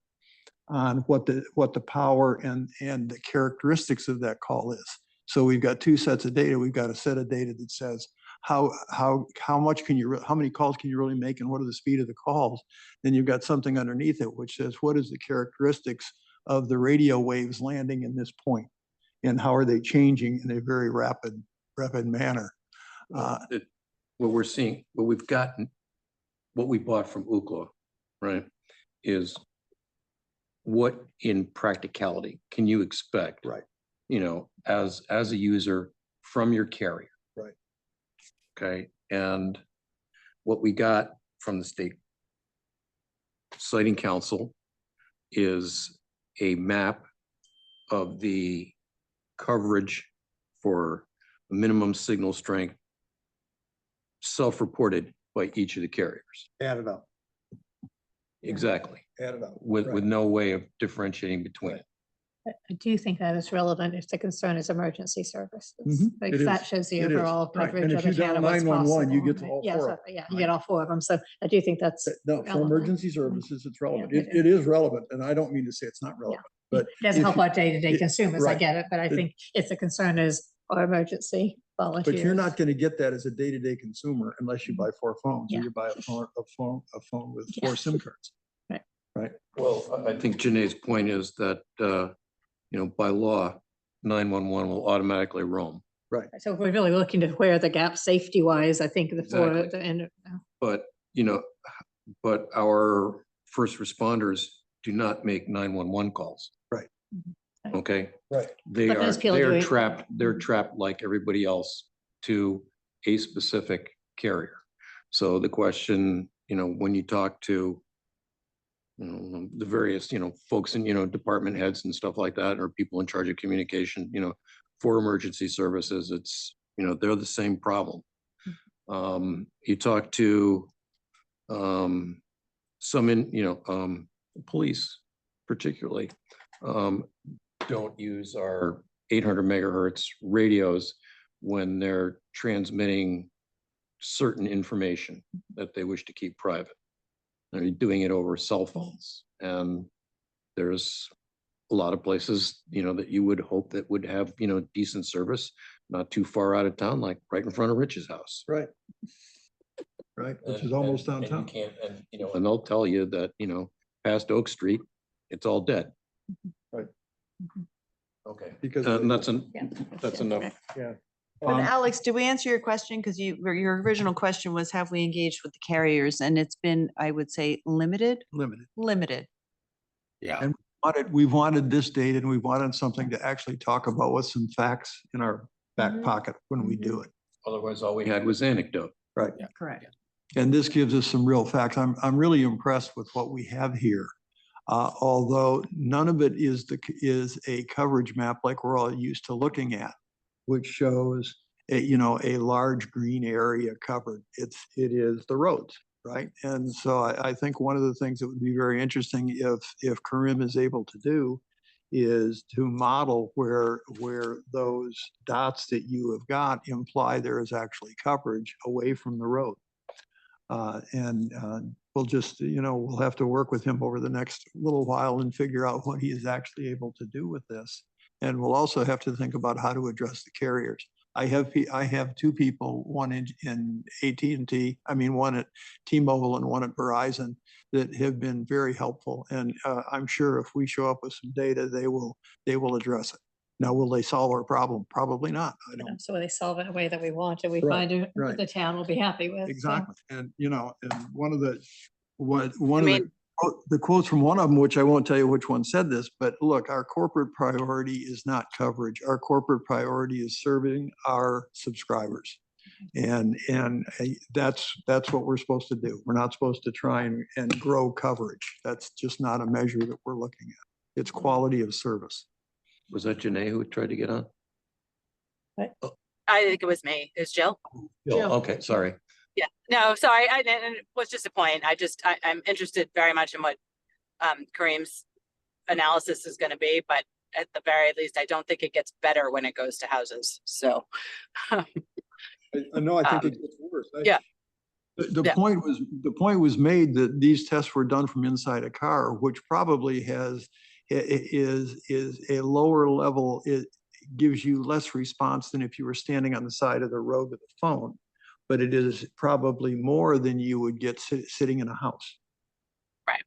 Speaker 2: on what the power and the characteristics of that call is. So we've got 2 sets of data. We've got a set of data that says how many calls can you really make, and what are the speed of the calls? Then you've got something underneath it which says, what is the characteristics of the radio waves landing in this point, and how are they changing in a very rapid manner?
Speaker 3: what we're seeing, what we've gotten, what we bought from Ookla, right, is what in practicality can you expect,
Speaker 2: right,
Speaker 3: as a user from your carrier,
Speaker 2: right?
Speaker 3: Okay. And what we got from the state Siting Council is a map of the coverage for minimum signal strength self-reported by each of the carriers.
Speaker 2: Add it up,
Speaker 3: Exactly.
Speaker 2: add it up.
Speaker 3: With
Speaker 2: Right.
Speaker 3: no way of differentiating between it.
Speaker 9: I do think that is relevant if the concern is emergency services.
Speaker 2: Mhm,
Speaker 9: Like
Speaker 2: it
Speaker 9: that
Speaker 2: is,
Speaker 9: shows the
Speaker 2: it is,
Speaker 9: overall
Speaker 2: right.
Speaker 9: coverage
Speaker 2: And
Speaker 9: of
Speaker 2: if
Speaker 9: the
Speaker 2: you
Speaker 9: town
Speaker 2: dial
Speaker 9: and what's
Speaker 2: 911, you
Speaker 9: possible,
Speaker 2: get to
Speaker 9: right?
Speaker 2: all
Speaker 9: Yeah,
Speaker 2: four
Speaker 9: so-
Speaker 2: of them,
Speaker 9: yeah, you
Speaker 2: right?
Speaker 9: get all four of them. So I do think that's.
Speaker 2: No, for
Speaker 9: relevant.
Speaker 2: emergency services, it's relevant.
Speaker 9: Yeah,
Speaker 2: It is relevant, and I don't mean to say it's not relevant, but.
Speaker 9: It doesn't
Speaker 2: if
Speaker 9: help
Speaker 2: you-
Speaker 9: our day-to-day
Speaker 2: it-
Speaker 9: consumers, I
Speaker 2: right.
Speaker 9: get it, but I
Speaker 2: It-
Speaker 9: think if the concern is our emergency volunteers.
Speaker 2: But you're not gonna get that as a day-to-day consumer unless you buy 4 phones, or
Speaker 9: Yeah.
Speaker 2: you buy a phone with
Speaker 9: Yeah.
Speaker 2: 4 SIM cards.
Speaker 9: Right.
Speaker 2: Right?
Speaker 3: Well, I think Janae's point is that, by law, 911 will automatically roam.
Speaker 9: So if we're really looking to where the gap safety-wise, I think the four,
Speaker 3: Exactly.
Speaker 9: the end.
Speaker 3: But, but our first responders do not make 911 calls.
Speaker 2: Right.
Speaker 3: Okay?
Speaker 2: Right.
Speaker 3: They
Speaker 9: But
Speaker 3: are,
Speaker 9: those people
Speaker 3: they are
Speaker 9: doing-
Speaker 3: they're trapped like everybody else to a specific carrier. So the question, when you talk to, the various, folks in, department heads and stuff like that, or people in charge of communication, for emergency services, it's, they're the same problem. You talk to, police particularly, don't use our 800 megahertz radios when they're transmitting certain information that they wish to keep private. They're doing it over cell phones, and there's a lot of places, that you would hope that would have, decent service, not too far out of town, like right in front of Rich's house.
Speaker 2: Right. Right, which is
Speaker 3: And-
Speaker 2: almost
Speaker 3: and you
Speaker 2: downtown.
Speaker 3: can't, and they'll tell you that, past Oak Street, it's all dead.
Speaker 2: Right.
Speaker 3: Okay.
Speaker 2: Because.
Speaker 3: And that's
Speaker 9: Yeah.
Speaker 3: that's enough.
Speaker 2: Yeah.
Speaker 10: But
Speaker 2: Um,
Speaker 10: Alex, did we answer your question? Because your original question was, have we engaged with the carriers? And it's been, I would say, limited.
Speaker 2: Limited.
Speaker 6: Yeah.
Speaker 2: And we've wanted this date, and we wanted something to actually talk about with some facts in our back
Speaker 10: Mhm.
Speaker 2: pocket when we do it.
Speaker 3: Otherwise, all we had was anecdote.
Speaker 2: Right.
Speaker 10: Correct.
Speaker 2: And this gives us some real facts. I'm really impressed with what we have here. Although none of it is a coverage map like we're all used to looking at, which shows a large green area covered. It is the roads, right? And so I think one of the things that would be very interesting if Karim is able to do is to model where those dots that you have got imply there is actually coverage away from the road. We'll just, we'll have to work with him over the next little while and figure out what he is actually able to do with this. And we'll also have to think about how to address the carriers. I have 2 people, one in AT&T, one at T-Mobile and one at Verizon, that have been very helpful. And I'm sure if we show up with some data, they will address it. Now, will they solve our problem? Probably not. I don't.
Speaker 9: So they solve it in a way that we want, and we
Speaker 2: Right,
Speaker 9: find it,
Speaker 2: right.
Speaker 9: the town will be happy with. so.
Speaker 2: Exactly. And, and one of the quotes from one of them, which I won't tell you which one said this, but look, our corporate priority is not coverage. Our corporate priority is serving our subscribers. And that's what we're supposed to do. We're not supposed to try and grow coverage. That's just not a measure that we're looking at. It's quality of service.
Speaker 3: Was that Janae who tried to get on?
Speaker 5: I think it was me. It was Jill.
Speaker 3: Oh, okay, sorry.
Speaker 5: Yeah, no, sorry. And it was just a point. I'm interested very much in what Kareem's analysis is going to be, but at the very least, I don't think it gets better when it goes to houses. So.
Speaker 2: No, I think it gets worse.
Speaker 5: Yeah.
Speaker 2: The point was made that these tests were done from inside a car, which probably is a lower level. It gives you less response than if you were standing on the side of the road with a phone, but it is probably more than you would get sitting in a house.
Speaker 5: Right.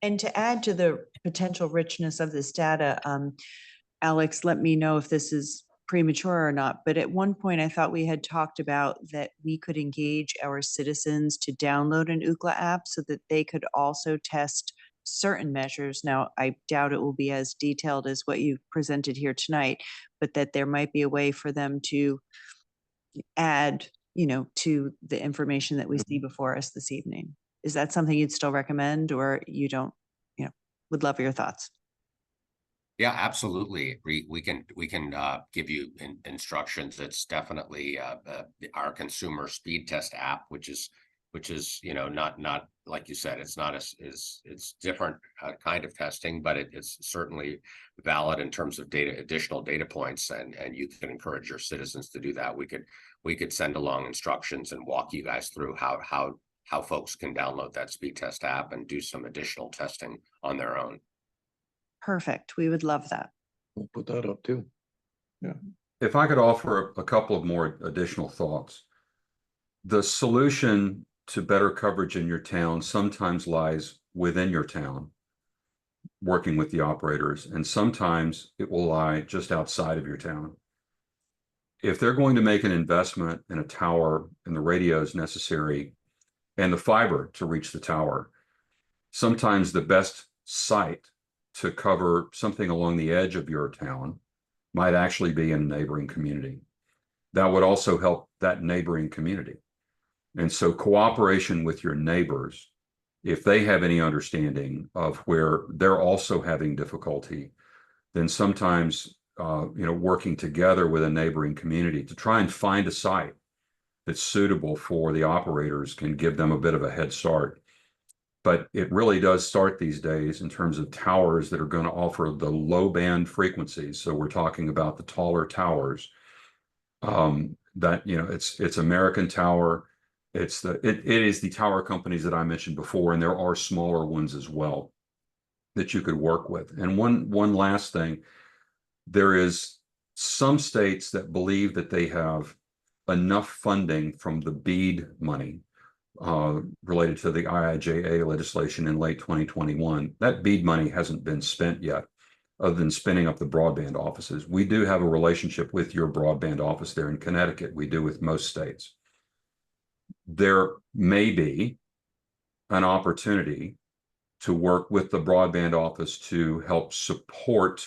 Speaker 10: And to add to the potential richness of this data, Alex, let me know if this is premature or not, but at one point I thought we had talked about that we could engage our citizens to download an Ookla app so that they could also test certain measures. Now, I doubt it will be as detailed as what you presented here tonight, but that there might be a way for them to add, to the information that we see before us this evening. Is that something you'd still recommend, or you don't, would love your thoughts?
Speaker 6: Yeah, absolutely. We can give you instructions. It's definitely our consumer speed test app, which is not like you said, it's not it's different kind of testing, but it's certainly valid in terms of additional data points, and you can encourage your citizens to do that. We could send along instructions and walk you guys through how folks can download that speed test app and do some additional testing on their own.
Speaker 10: Perfect. We would love that.
Speaker 3: We'll put that up too.
Speaker 11: If I could offer a couple of more additional thoughts. The solution to better coverage in your town sometimes lies within your town, working with the operators, and sometimes it will lie just outside of your town. If they're going to make an investment in a tower and the radios necessary and the fiber to reach the tower, sometimes the best site to cover something along the edge of your town might actually be in a neighboring community. That would also help that neighboring community. And so cooperation with your neighbors, if they have any understanding of where they're also having difficulty, then sometimes working together with a neighboring community to try and find a site that's suitable for the operators can give them a bit of a head start. But it really does start these days in terms of towers that are going to offer the low band frequencies. So we're talking about the taller towers. It's American Tower. It is the tower companies that I mentioned before, and there are smaller ones as well that you could work with. And one last thing, there is some states that believe that they have enough funding from the BEAD money related to the IIJA legislation in late 2021. That BEAD money hasn't been spent yet, other than spinning up the broadband offices. We do have a relationship with your broadband office there in Connecticut. We do with most states. There may be an opportunity to work with the broadband office to help support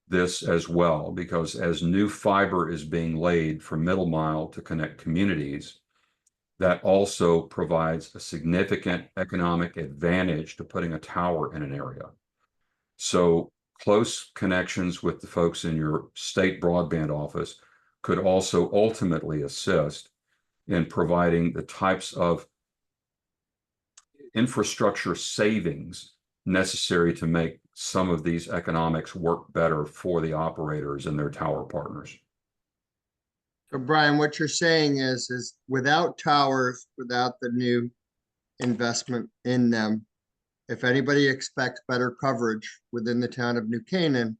Speaker 11: this as well, because as new fiber is being laid for middle mile to connect communities, that also provides a significant economic advantage to putting a tower in an area. So close connections with the folks in your state broadband office could also ultimately assist in providing the types of infrastructure savings necessary to make some of these economics work better for the operators and their tower partners.
Speaker 12: So Brian, what you're saying is without towers, without the new investment in them, if anybody expects better coverage within the town of New Canaan,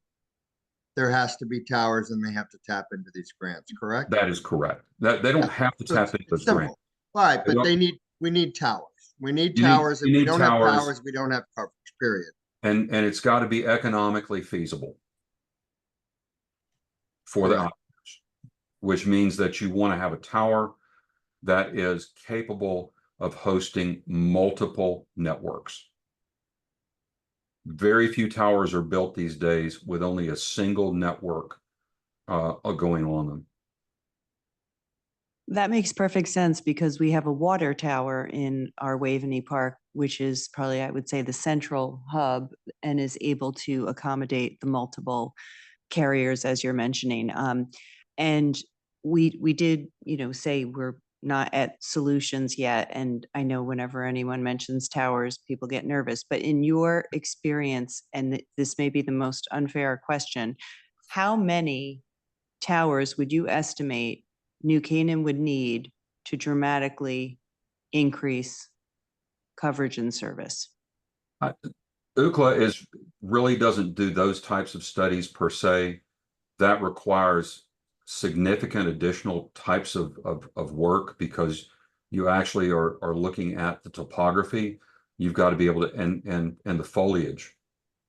Speaker 12: there has to be towers and they have to tap into these grants, correct?
Speaker 11: That is correct. That they don't have to tap into those grants.
Speaker 12: All right, but we need towers. We need towers. If we don't have towers, we don't have coverage, period.
Speaker 11: And it's got to be economically feasible for the operators, which means that you want to have a tower that is capable of hosting multiple networks. Very few towers are built these days with only a single network going on them.
Speaker 10: That makes perfect sense because we have a water tower in our Waveney Park, which is probably, I would say, the central hub and is able to accommodate the multiple carriers, as you're mentioning. And we did, say we're not at solutions yet. And I know whenever anyone mentions towers, people get nervous. But in your experience, and this may be the most unfair question, how many towers would you estimate New Canaan would need to dramatically increase coverage and service?
Speaker 11: Ookla really doesn't do those types of studies per se. That requires significant additional types of work because you actually are looking at the topography. You've got to be able to and the foliage,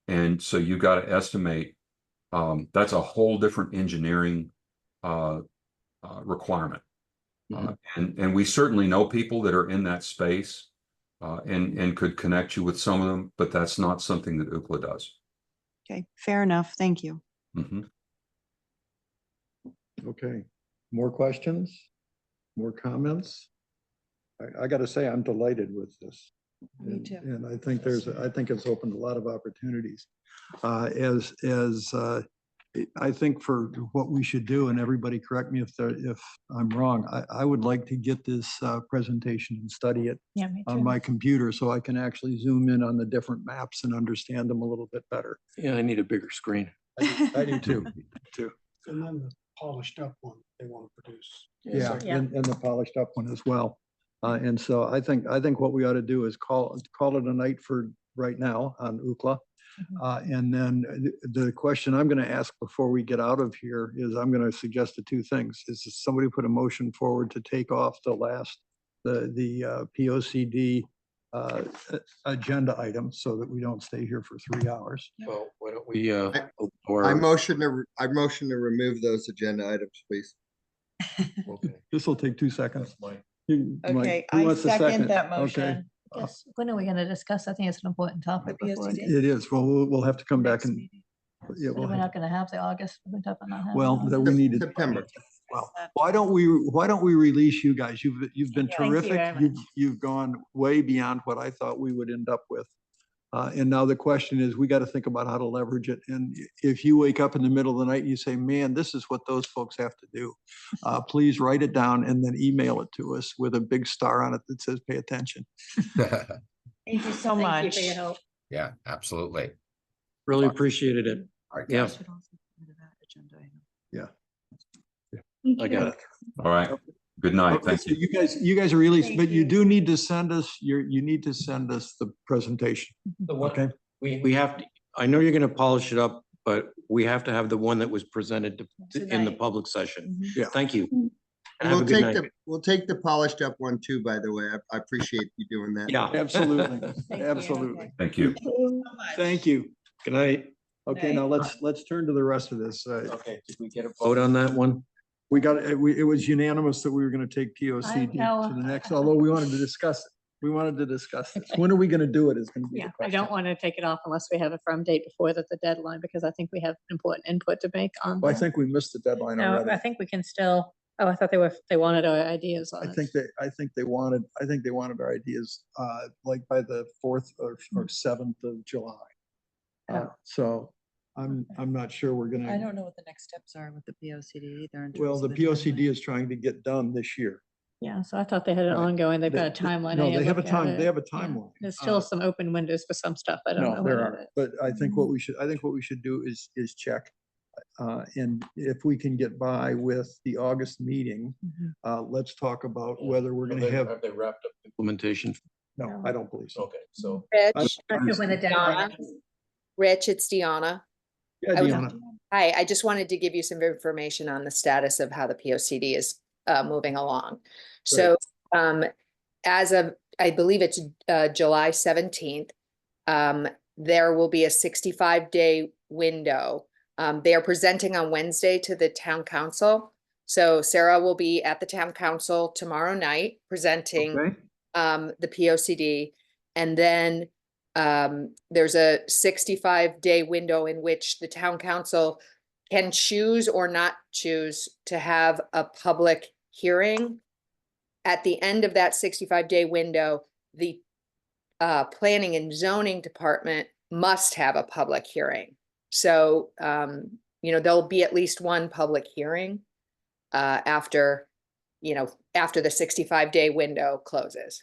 Speaker 11: and so you've got to estimate. That's a whole different engineering requirement. And we certainly know people that are in that space and could connect you with some of them, but that's not something that Ookla does.
Speaker 10: Okay, fair enough. Thank you.
Speaker 2: Okay, more questions? More comments? I got to say, I'm delighted with this.
Speaker 10: Me too.
Speaker 2: And I think I think it's opened a lot of opportunities. I think for what we should do, and everybody correct me if I'm wrong, I would like to get this presentation and study it
Speaker 9: Yeah, me
Speaker 2: on
Speaker 9: too.
Speaker 2: my computer so I can actually zoom in on the different maps and understand them a little bit better.
Speaker 3: Yeah, I need a bigger screen.
Speaker 2: I do too, too.
Speaker 13: And then the polished up one they want to produce.
Speaker 2: Yeah,
Speaker 9: Yeah.
Speaker 2: and the polished up one as well. And so I think what we ought to do is call it a night for right now on Ookla. And then the question I'm going to ask before we get out of here is I'm going to suggest the two things. Is somebody put a motion forward to take off the POCD agenda item so that we don't stay here for 3 hours.
Speaker 3: Well, why don't we,
Speaker 12: I motion to remove those agenda items, please.
Speaker 3: okay.
Speaker 2: This will take 2 seconds. Mike,
Speaker 10: Okay,
Speaker 2: who
Speaker 10: I
Speaker 2: wants to
Speaker 10: second that
Speaker 2: Okay.
Speaker 10: motion.
Speaker 9: Yes. When are we going to discuss? I think it's an important topic. before it-
Speaker 2: It is. Well, we'll have to come back
Speaker 10: Next
Speaker 2: and,
Speaker 10: meeting.
Speaker 2: yeah,
Speaker 9: We're not going to have the August. We're talking about not having
Speaker 2: well,
Speaker 9: August.
Speaker 2: that we needed.
Speaker 12: September.
Speaker 2: Well, why don't we release you guys? You've been
Speaker 9: Thank you
Speaker 2: terrific.
Speaker 9: very
Speaker 2: You've,
Speaker 9: much.
Speaker 2: you've gone way beyond what I thought we would end up with. And now the question is, we got to think about how to leverage it. And if you wake up in the middle of the night and you say, man, this is what those folks have to do, please write it down and then email it to us with a big star on it that says, pay attention.
Speaker 10: Thank you so much.
Speaker 9: Thank you for your help.
Speaker 6: Yeah, absolutely.
Speaker 3: Really appreciated it.
Speaker 6: All right,
Speaker 3: Yeah,
Speaker 6: guys.
Speaker 3: I got it.
Speaker 11: All right. Good night.
Speaker 2: Okay,
Speaker 11: Thank
Speaker 2: so
Speaker 11: you.
Speaker 2: you guys are released,
Speaker 10: Thank
Speaker 2: but you
Speaker 10: you.
Speaker 2: do need to send us you need to send us the presentation. Okay.
Speaker 3: We have to, I know you're gonna polish it up, but we have to have the one that was presented in the
Speaker 9: Tonight.
Speaker 3: public session.
Speaker 2: Yeah.
Speaker 3: Thank you. And have
Speaker 12: We'll
Speaker 3: a good
Speaker 12: take
Speaker 3: night.
Speaker 12: we'll take the polished up one too, by the way. I appreciate you doing that.
Speaker 3: Yeah.
Speaker 2: Absolutely.
Speaker 9: Thank you.
Speaker 2: Absolutely.
Speaker 11: Thank you.
Speaker 2: Thank you.
Speaker 3: Good night.
Speaker 2: Okay, now let's turn to the rest of this.
Speaker 3: Okay, did we get a vote on that one?
Speaker 2: We got, it was unanimous that we were going to take POCD
Speaker 9: know.
Speaker 2: to the next, although we wanted to discuss it. We wanted to discuss this. When are we going to do it is going to be
Speaker 9: Yeah,
Speaker 2: the
Speaker 9: I
Speaker 2: question.
Speaker 9: don't want to take it off unless we have a firm date before the deadline, because I think we have important input to make on.
Speaker 2: Well, I
Speaker 9: that.
Speaker 2: think we missed the deadline
Speaker 9: No, I
Speaker 2: already.
Speaker 9: think we can still, oh, I thought they wanted our ideas on
Speaker 2: I
Speaker 9: it.
Speaker 2: think they wanted our ideas, like by the 4th or 7th of July.
Speaker 9: Oh.
Speaker 2: So I'm not sure we're going
Speaker 10: I
Speaker 2: to,
Speaker 10: don't know what the next steps are with the POCD either. in
Speaker 2: well,
Speaker 10: terms
Speaker 2: the
Speaker 10: of
Speaker 2: POCD is trying to get done this year.
Speaker 9: Yeah, so I thought they had an
Speaker 2: Right.
Speaker 9: ongoing, they've got a
Speaker 2: They-
Speaker 9: timeline.
Speaker 2: no,
Speaker 9: I had
Speaker 2: they have a
Speaker 9: looked at
Speaker 2: time-
Speaker 9: it.
Speaker 2: they have a
Speaker 9: Yeah.
Speaker 2: timeline.
Speaker 9: There's still some open windows for some stuff. I don't know.
Speaker 2: No, there
Speaker 9: whether
Speaker 2: are,
Speaker 9: it-
Speaker 2: but I think what we should do is check. And if we can get by with the August meeting,
Speaker 9: Mhm.
Speaker 2: let's talk about whether we're gonna have,
Speaker 3: they wrapped up implementation?
Speaker 2: no, I don't believe so.
Speaker 3: Okay, so.
Speaker 14: Rich,
Speaker 9: That's when the deadline is.
Speaker 14: Rich, it's Deanna.
Speaker 2: Yeah,
Speaker 14: I was-
Speaker 2: Deanna.
Speaker 14: Hi, I just wanted to give you some information on the status of how the POCD is moving along. So as of, I believe it's July 17th, there will be a 65-day window. They are presenting on Wednesday to the town council. So Sarah will be at the town council tomorrow night presenting
Speaker 2: Okay,
Speaker 14: the POCD. And then there's a 65-day window in which the town council can choose or not choose to have a public hearing. At the end of that 65-day window, the planning and zoning department must have a public hearing. So, there'll be at least one public hearing after the 65-day window closes.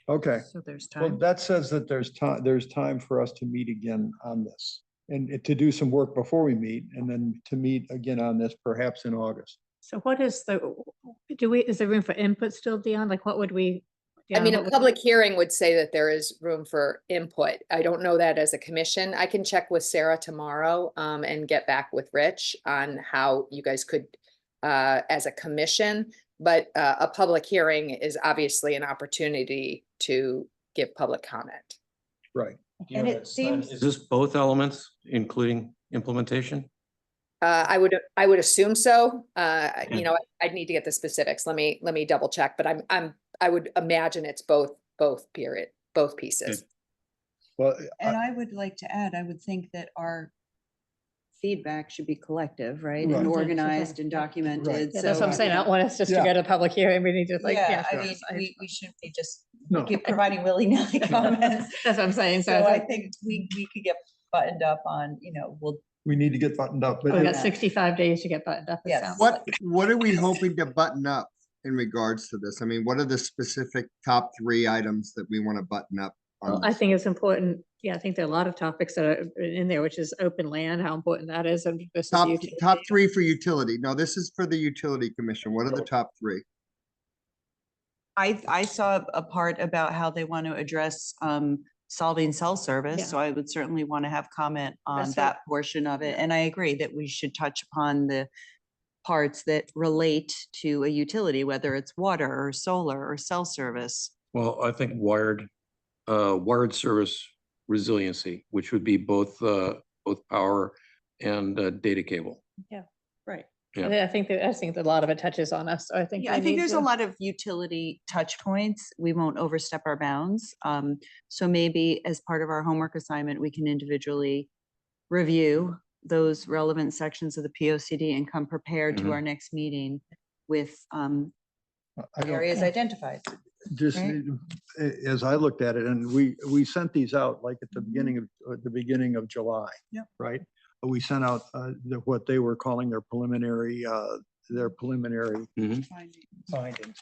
Speaker 2: okay.
Speaker 10: So there's
Speaker 2: Well,
Speaker 10: time.
Speaker 2: that says that there's time for us to meet again on this. And to do some work before we meet, and then to meet again on this perhaps in August.
Speaker 9: So what is is there room for input still, Dion? Like what would we?
Speaker 14: I mean,
Speaker 9: Deanna,
Speaker 14: a
Speaker 9: what would-
Speaker 14: public hearing would say that there is room for input. I don't know that as a commission. I can check with Sarah tomorrow and get back with Rich on how you guys could, as a commission, but a public hearing is obviously an opportunity to give public comment.
Speaker 2: Right.
Speaker 10: And it seems,
Speaker 3: Is this both elements, including implementation?
Speaker 14: I would assume so. I'd need to get the specifics. Let me double check, but I would imagine it's both pieces.
Speaker 2: Well,
Speaker 10: and I would like to add, I would think that our feedback should be collective, right?
Speaker 2: Right.
Speaker 10: And organized and
Speaker 2: Right.
Speaker 10: documented.
Speaker 9: Yeah, that's what I'm
Speaker 10: so,
Speaker 9: saying. I don't want us just to
Speaker 2: Yeah.
Speaker 9: go to public hearing. We need to like,
Speaker 10: Yeah, I
Speaker 9: sure.
Speaker 10: mean, we shouldn't be just
Speaker 2: No.
Speaker 10: keep providing willy-nilly comments.
Speaker 9: That's what I'm saying.
Speaker 10: So I think we could get buttoned up on, we'll,
Speaker 2: We need to get buttoned up,
Speaker 9: we
Speaker 2: but
Speaker 9: got 65 days to get buttoned up. It
Speaker 10: Yes.
Speaker 9: sounds
Speaker 12: What are we hoping to button up in regards to this? I mean, what are the specific top 3 items that we want to button up? on
Speaker 9: Well, I
Speaker 12: this?
Speaker 9: think it's important. Yeah, I think there are a lot of topics that are in there, which is open land, how important that is. And versus
Speaker 12: Top
Speaker 9: utility.
Speaker 12: 3 for utility. No, this is for the utility commission. What are the top 3?
Speaker 10: I saw a part about how they want to address solving cell service.
Speaker 9: Yeah.
Speaker 10: So I would certainly want to have comment on
Speaker 9: That's what-
Speaker 10: that portion of it. And I agree that we should touch upon the parts that relate to a utility, whether it's water or solar or cell service.
Speaker 3: Well, I think wired service resiliency, which would be both power and data cable.
Speaker 10: Right.
Speaker 3: Yeah.
Speaker 9: I think that a lot of it touches on us. So I think
Speaker 10: Yeah,
Speaker 9: we
Speaker 10: I think
Speaker 9: need
Speaker 10: there's
Speaker 9: to-
Speaker 10: a lot of utility touch points. We won't overstep our bounds. So maybe as part of our homework assignment, we can individually review those relevant sections of the POCD and come prepared to
Speaker 3: Mhm.
Speaker 10: our next meeting with
Speaker 2: I don't-
Speaker 10: areas identified.
Speaker 2: Just
Speaker 10: Right.
Speaker 2: as I looked at it, and we sent these out like at the beginning of July.
Speaker 10: Yep.
Speaker 2: Right? We sent out what they were calling their preliminary
Speaker 3: Mhm.
Speaker 2: findings.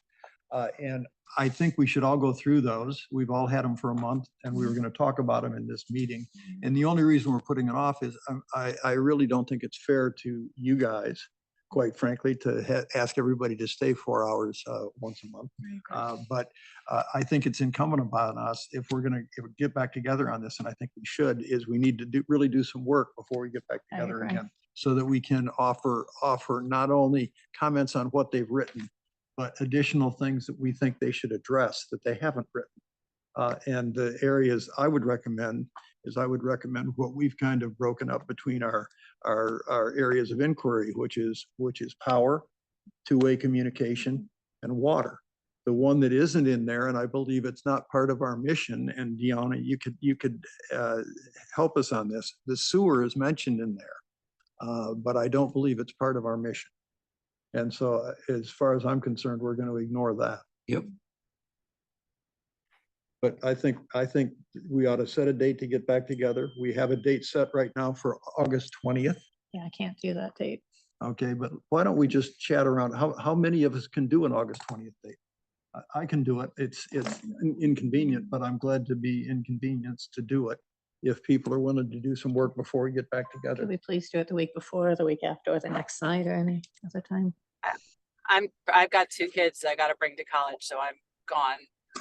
Speaker 2: And I think we should all go through those. We've all had them for a month and we were going to talk about them in this meeting. And the only reason we're putting it off is I really don't think it's fair to you guys, quite frankly, to ask everybody to stay 4 hours once a month. But I think it's incumbent upon us, if we're going to get back together on this, and I think we should, is we need to really do some work before we get back
Speaker 9: I
Speaker 2: together
Speaker 9: agree.
Speaker 2: again, so that we can offer not only comments on what they've written, but additional things that we think they should address that they haven't written. And the areas I would recommend what we've kind of broken up between our areas of inquiry, which is power, two-way communication, and water. The one that isn't in there, and I believe it's not part of our mission, and Deanna, you could help us on this. The sewer is mentioned in there, but I don't believe it's part of our mission. And so as far as I'm concerned, we're going to ignore that.
Speaker 3: Yep.
Speaker 2: But I think we ought to set a date to get back together. We have a date set right now for August 20th.
Speaker 9: Yeah, I can't do that date.
Speaker 2: Okay, but why don't we just chat around? How many of us can do an August 20th date? I can do it. It's inconvenient, but I'm glad to be inconvenienced to do it if people are willing to do some work before we get back together.
Speaker 9: Could we please do it the week before, or the week after, or the next night, or any other time?
Speaker 5: I've got 2 kids I gotta bring to college, so I'm gone.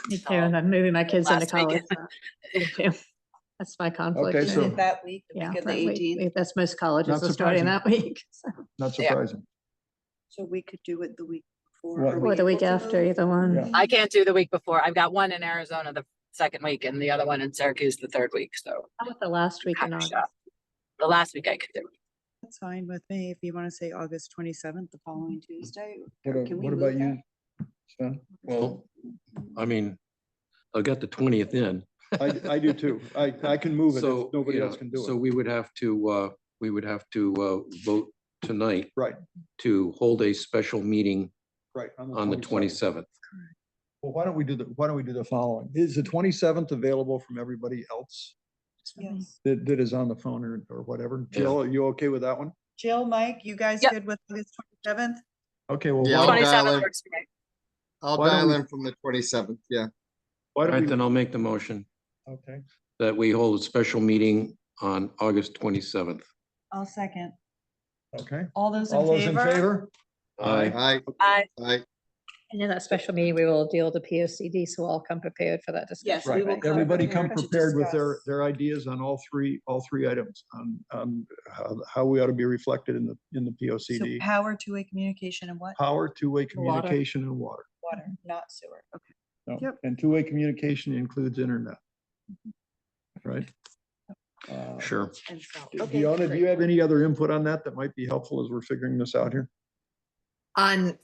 Speaker 9: Me too, and I'm moving my kids into
Speaker 5: last week.
Speaker 9: college. Me too. That's my conflict.
Speaker 2: Okay, so-
Speaker 10: That week, the
Speaker 9: Yeah,
Speaker 10: week of the
Speaker 9: that week.
Speaker 10: 18th.
Speaker 9: That's most colleges
Speaker 2: Not
Speaker 9: are starting
Speaker 2: surprising.
Speaker 9: that week. So.
Speaker 2: Not
Speaker 5: Yeah.
Speaker 2: surprising.
Speaker 10: So we could do it the week before.
Speaker 2: What-
Speaker 10: Are we
Speaker 9: Or the week
Speaker 10: able to
Speaker 9: after,
Speaker 10: though?
Speaker 9: either one.
Speaker 2: Yeah.
Speaker 5: I can't do the week before. I've got one in Arizona the second week and the other one in Syracuse the third week, so.
Speaker 9: How about the last week in
Speaker 5: have a
Speaker 9: August?
Speaker 5: shot. The last week I could do.
Speaker 10: That's fine with me. If you want to say August 27th, the following Tuesday.
Speaker 2: What
Speaker 10: Can we
Speaker 2: what
Speaker 10: move
Speaker 2: about you, Sven?
Speaker 3: Well, I mean, I've got the 20th in.
Speaker 2: I do too. I can move it
Speaker 3: So,
Speaker 2: if nobody
Speaker 3: yeah,
Speaker 2: else can do
Speaker 3: So
Speaker 2: it.
Speaker 3: we would have to vote tonight
Speaker 2: Right,
Speaker 3: to hold a special meeting
Speaker 2: right.
Speaker 3: on the 27th.
Speaker 2: Well, why don't we do the following? Is the 27th available from everybody else
Speaker 10: Yes.
Speaker 2: that is on the phone or whatever? Jill, are you okay with that one?
Speaker 10: Jill, Mike, you guys
Speaker 5: Yep.
Speaker 10: good with August 27th?
Speaker 2: Okay, well,
Speaker 12: Yeah, I'll
Speaker 2: why don't-
Speaker 12: dial
Speaker 5: 27th
Speaker 12: in.
Speaker 5: works for me.
Speaker 12: I'll
Speaker 2: Why don't
Speaker 12: dial
Speaker 2: we-
Speaker 12: in from the 27th, yeah.
Speaker 2: why
Speaker 3: All
Speaker 2: don't
Speaker 3: right,
Speaker 2: we,
Speaker 3: then I'll make the motion
Speaker 2: okay,
Speaker 3: that we hold a special meeting on August 27th.
Speaker 10: I'll second.
Speaker 2: okay.
Speaker 10: All those
Speaker 2: All those in favor?
Speaker 3: Aye.
Speaker 12: Aye.
Speaker 9: And in that special meeting, we will deal with the POCD, so we'll come prepared for that
Speaker 10: Yes,
Speaker 9: discussion.
Speaker 10: we
Speaker 2: Right,
Speaker 10: will come
Speaker 2: everybody come
Speaker 10: prepared to
Speaker 2: prepared with
Speaker 10: discuss.
Speaker 2: their ideas on all three items, on how we ought to be reflected in the
Speaker 10: So
Speaker 2: POCD.
Speaker 10: power, two-way communication and what?
Speaker 2: Power, two-way
Speaker 9: Water.
Speaker 2: communication, and water.
Speaker 10: Water, not sewer. Okay.
Speaker 2: No,
Speaker 10: Yep.
Speaker 2: and two-way communication includes internet. Right?
Speaker 3: Sure.
Speaker 10: And so, okay,
Speaker 2: Deanna, do
Speaker 10: great.
Speaker 2: you have any other input on that might be helpful as we're figuring this out here?
Speaker 14: On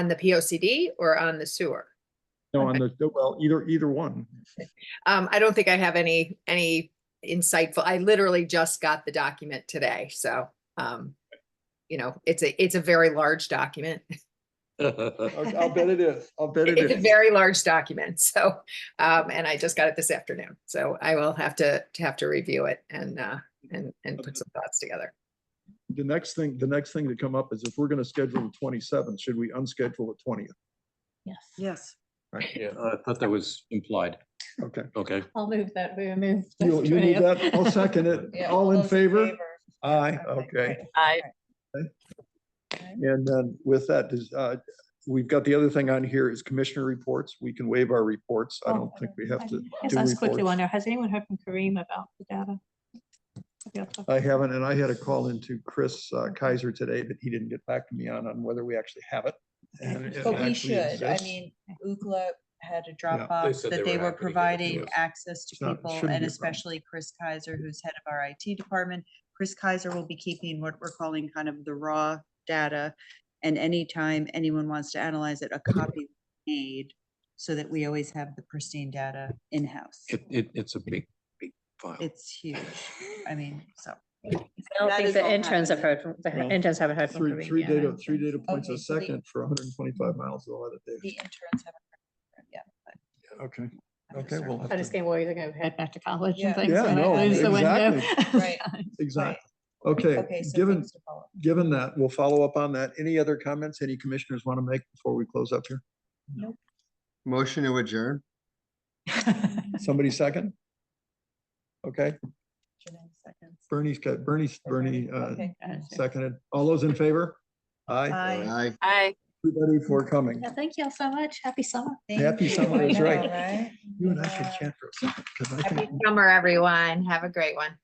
Speaker 14: the POCD or on the sewer?
Speaker 2: No, on well, either one.
Speaker 14: I don't think I have any insightful, I literally just got the document today, so, it's a very large document.
Speaker 2: I'll bet it is. I'll bet it
Speaker 14: It's a
Speaker 2: is.
Speaker 14: very large document, so, and I just got it this afternoon, so I will have to review it and put some thoughts together.
Speaker 2: The next thing to come up is if we're going to schedule the 27th, should we unschedule the 20th?
Speaker 9: Yes.
Speaker 10: Yes.
Speaker 2: Right.
Speaker 3: Yeah, I thought that was implied.
Speaker 2: Okay.
Speaker 3: Okay.
Speaker 9: I'll move that, we remove. the
Speaker 2: You move
Speaker 9: 20th.
Speaker 2: that? I'll second it.
Speaker 10: Yeah,
Speaker 2: All in
Speaker 10: those
Speaker 2: favor? Aye. Okay.
Speaker 10: great.
Speaker 5: I,
Speaker 2: And then with that, we've got the other thing on here is commissioner reports. We can waive our reports. I don't think we have to
Speaker 9: Just
Speaker 2: do
Speaker 9: ask quickly,
Speaker 2: reports.
Speaker 9: wonder, has anyone heard from Kareem about the data? Have you all talked-
Speaker 2: I haven't, and I had a call into Chris Kaiser today, but he didn't get back to me on whether we actually have it. And it
Speaker 10: But we
Speaker 2: actually
Speaker 10: should. I
Speaker 2: exists.
Speaker 10: mean, Ookla had a
Speaker 2: they
Speaker 10: Dropbox
Speaker 3: said
Speaker 10: that
Speaker 3: they
Speaker 10: they
Speaker 3: were
Speaker 10: were
Speaker 3: happy to give it to
Speaker 10: providing
Speaker 3: us.
Speaker 10: access to
Speaker 2: It's not-
Speaker 10: people,
Speaker 2: shouldn't
Speaker 10: and
Speaker 2: be a problem.
Speaker 10: especially Chris Kaiser, who's head of our IT department. Chris Kaiser will be keeping what we're calling kind of the raw data. And anytime anyone wants to analyze it, a copy will be made so that we always have the pristine data in-house.
Speaker 3: It's a big file.
Speaker 10: It's huge. I mean, so.
Speaker 9: I don't
Speaker 10: That
Speaker 9: think
Speaker 10: is
Speaker 9: the
Speaker 10: all
Speaker 9: interns have
Speaker 10: happening.
Speaker 9: heard from, the
Speaker 2: Well,
Speaker 9: interns haven't heard from
Speaker 2: Three
Speaker 9: Kareem yet, I don't
Speaker 2: three
Speaker 9: think.
Speaker 2: data points a
Speaker 10: Okay, so the-
Speaker 2: second for 125 miles. All that
Speaker 10: The
Speaker 2: data.
Speaker 10: interns haven't heard yet, but
Speaker 2: Okay.
Speaker 10: I'm
Speaker 2: Okay.
Speaker 10: sure.
Speaker 2: We'll have
Speaker 9: I just
Speaker 2: to.
Speaker 9: can't worry, they're gonna head back to college
Speaker 10: Yeah.
Speaker 9: and things.
Speaker 2: Yeah,
Speaker 9: right?
Speaker 2: no,
Speaker 9: Lose the window.
Speaker 2: exactly.
Speaker 10: Right.
Speaker 2: Exactly. Okay.
Speaker 10: Okay, so
Speaker 2: Given,
Speaker 10: things to follow.
Speaker 2: given that, we'll follow up on that. Any other comments any commissioners want to make before we close up here?
Speaker 12: Motion to adjourn?
Speaker 2: Somebody second? Okay.
Speaker 10: Janine seconds.
Speaker 2: Bernie
Speaker 10: Okay.
Speaker 2: seconded. All those in favor? Aye.
Speaker 10: Aye.
Speaker 5: I.
Speaker 2: Everybody for coming.
Speaker 9: Yeah, thank you all so much. Happy summer.
Speaker 10: Thank
Speaker 2: Happy
Speaker 10: you.
Speaker 2: summer
Speaker 10: I
Speaker 2: is
Speaker 10: know,
Speaker 2: right.
Speaker 10: right?
Speaker 2: You and I
Speaker 10: Yeah.
Speaker 2: should chat for a second because I
Speaker 14: Happy
Speaker 2: think
Speaker 14: summer, everyone. Have a great one.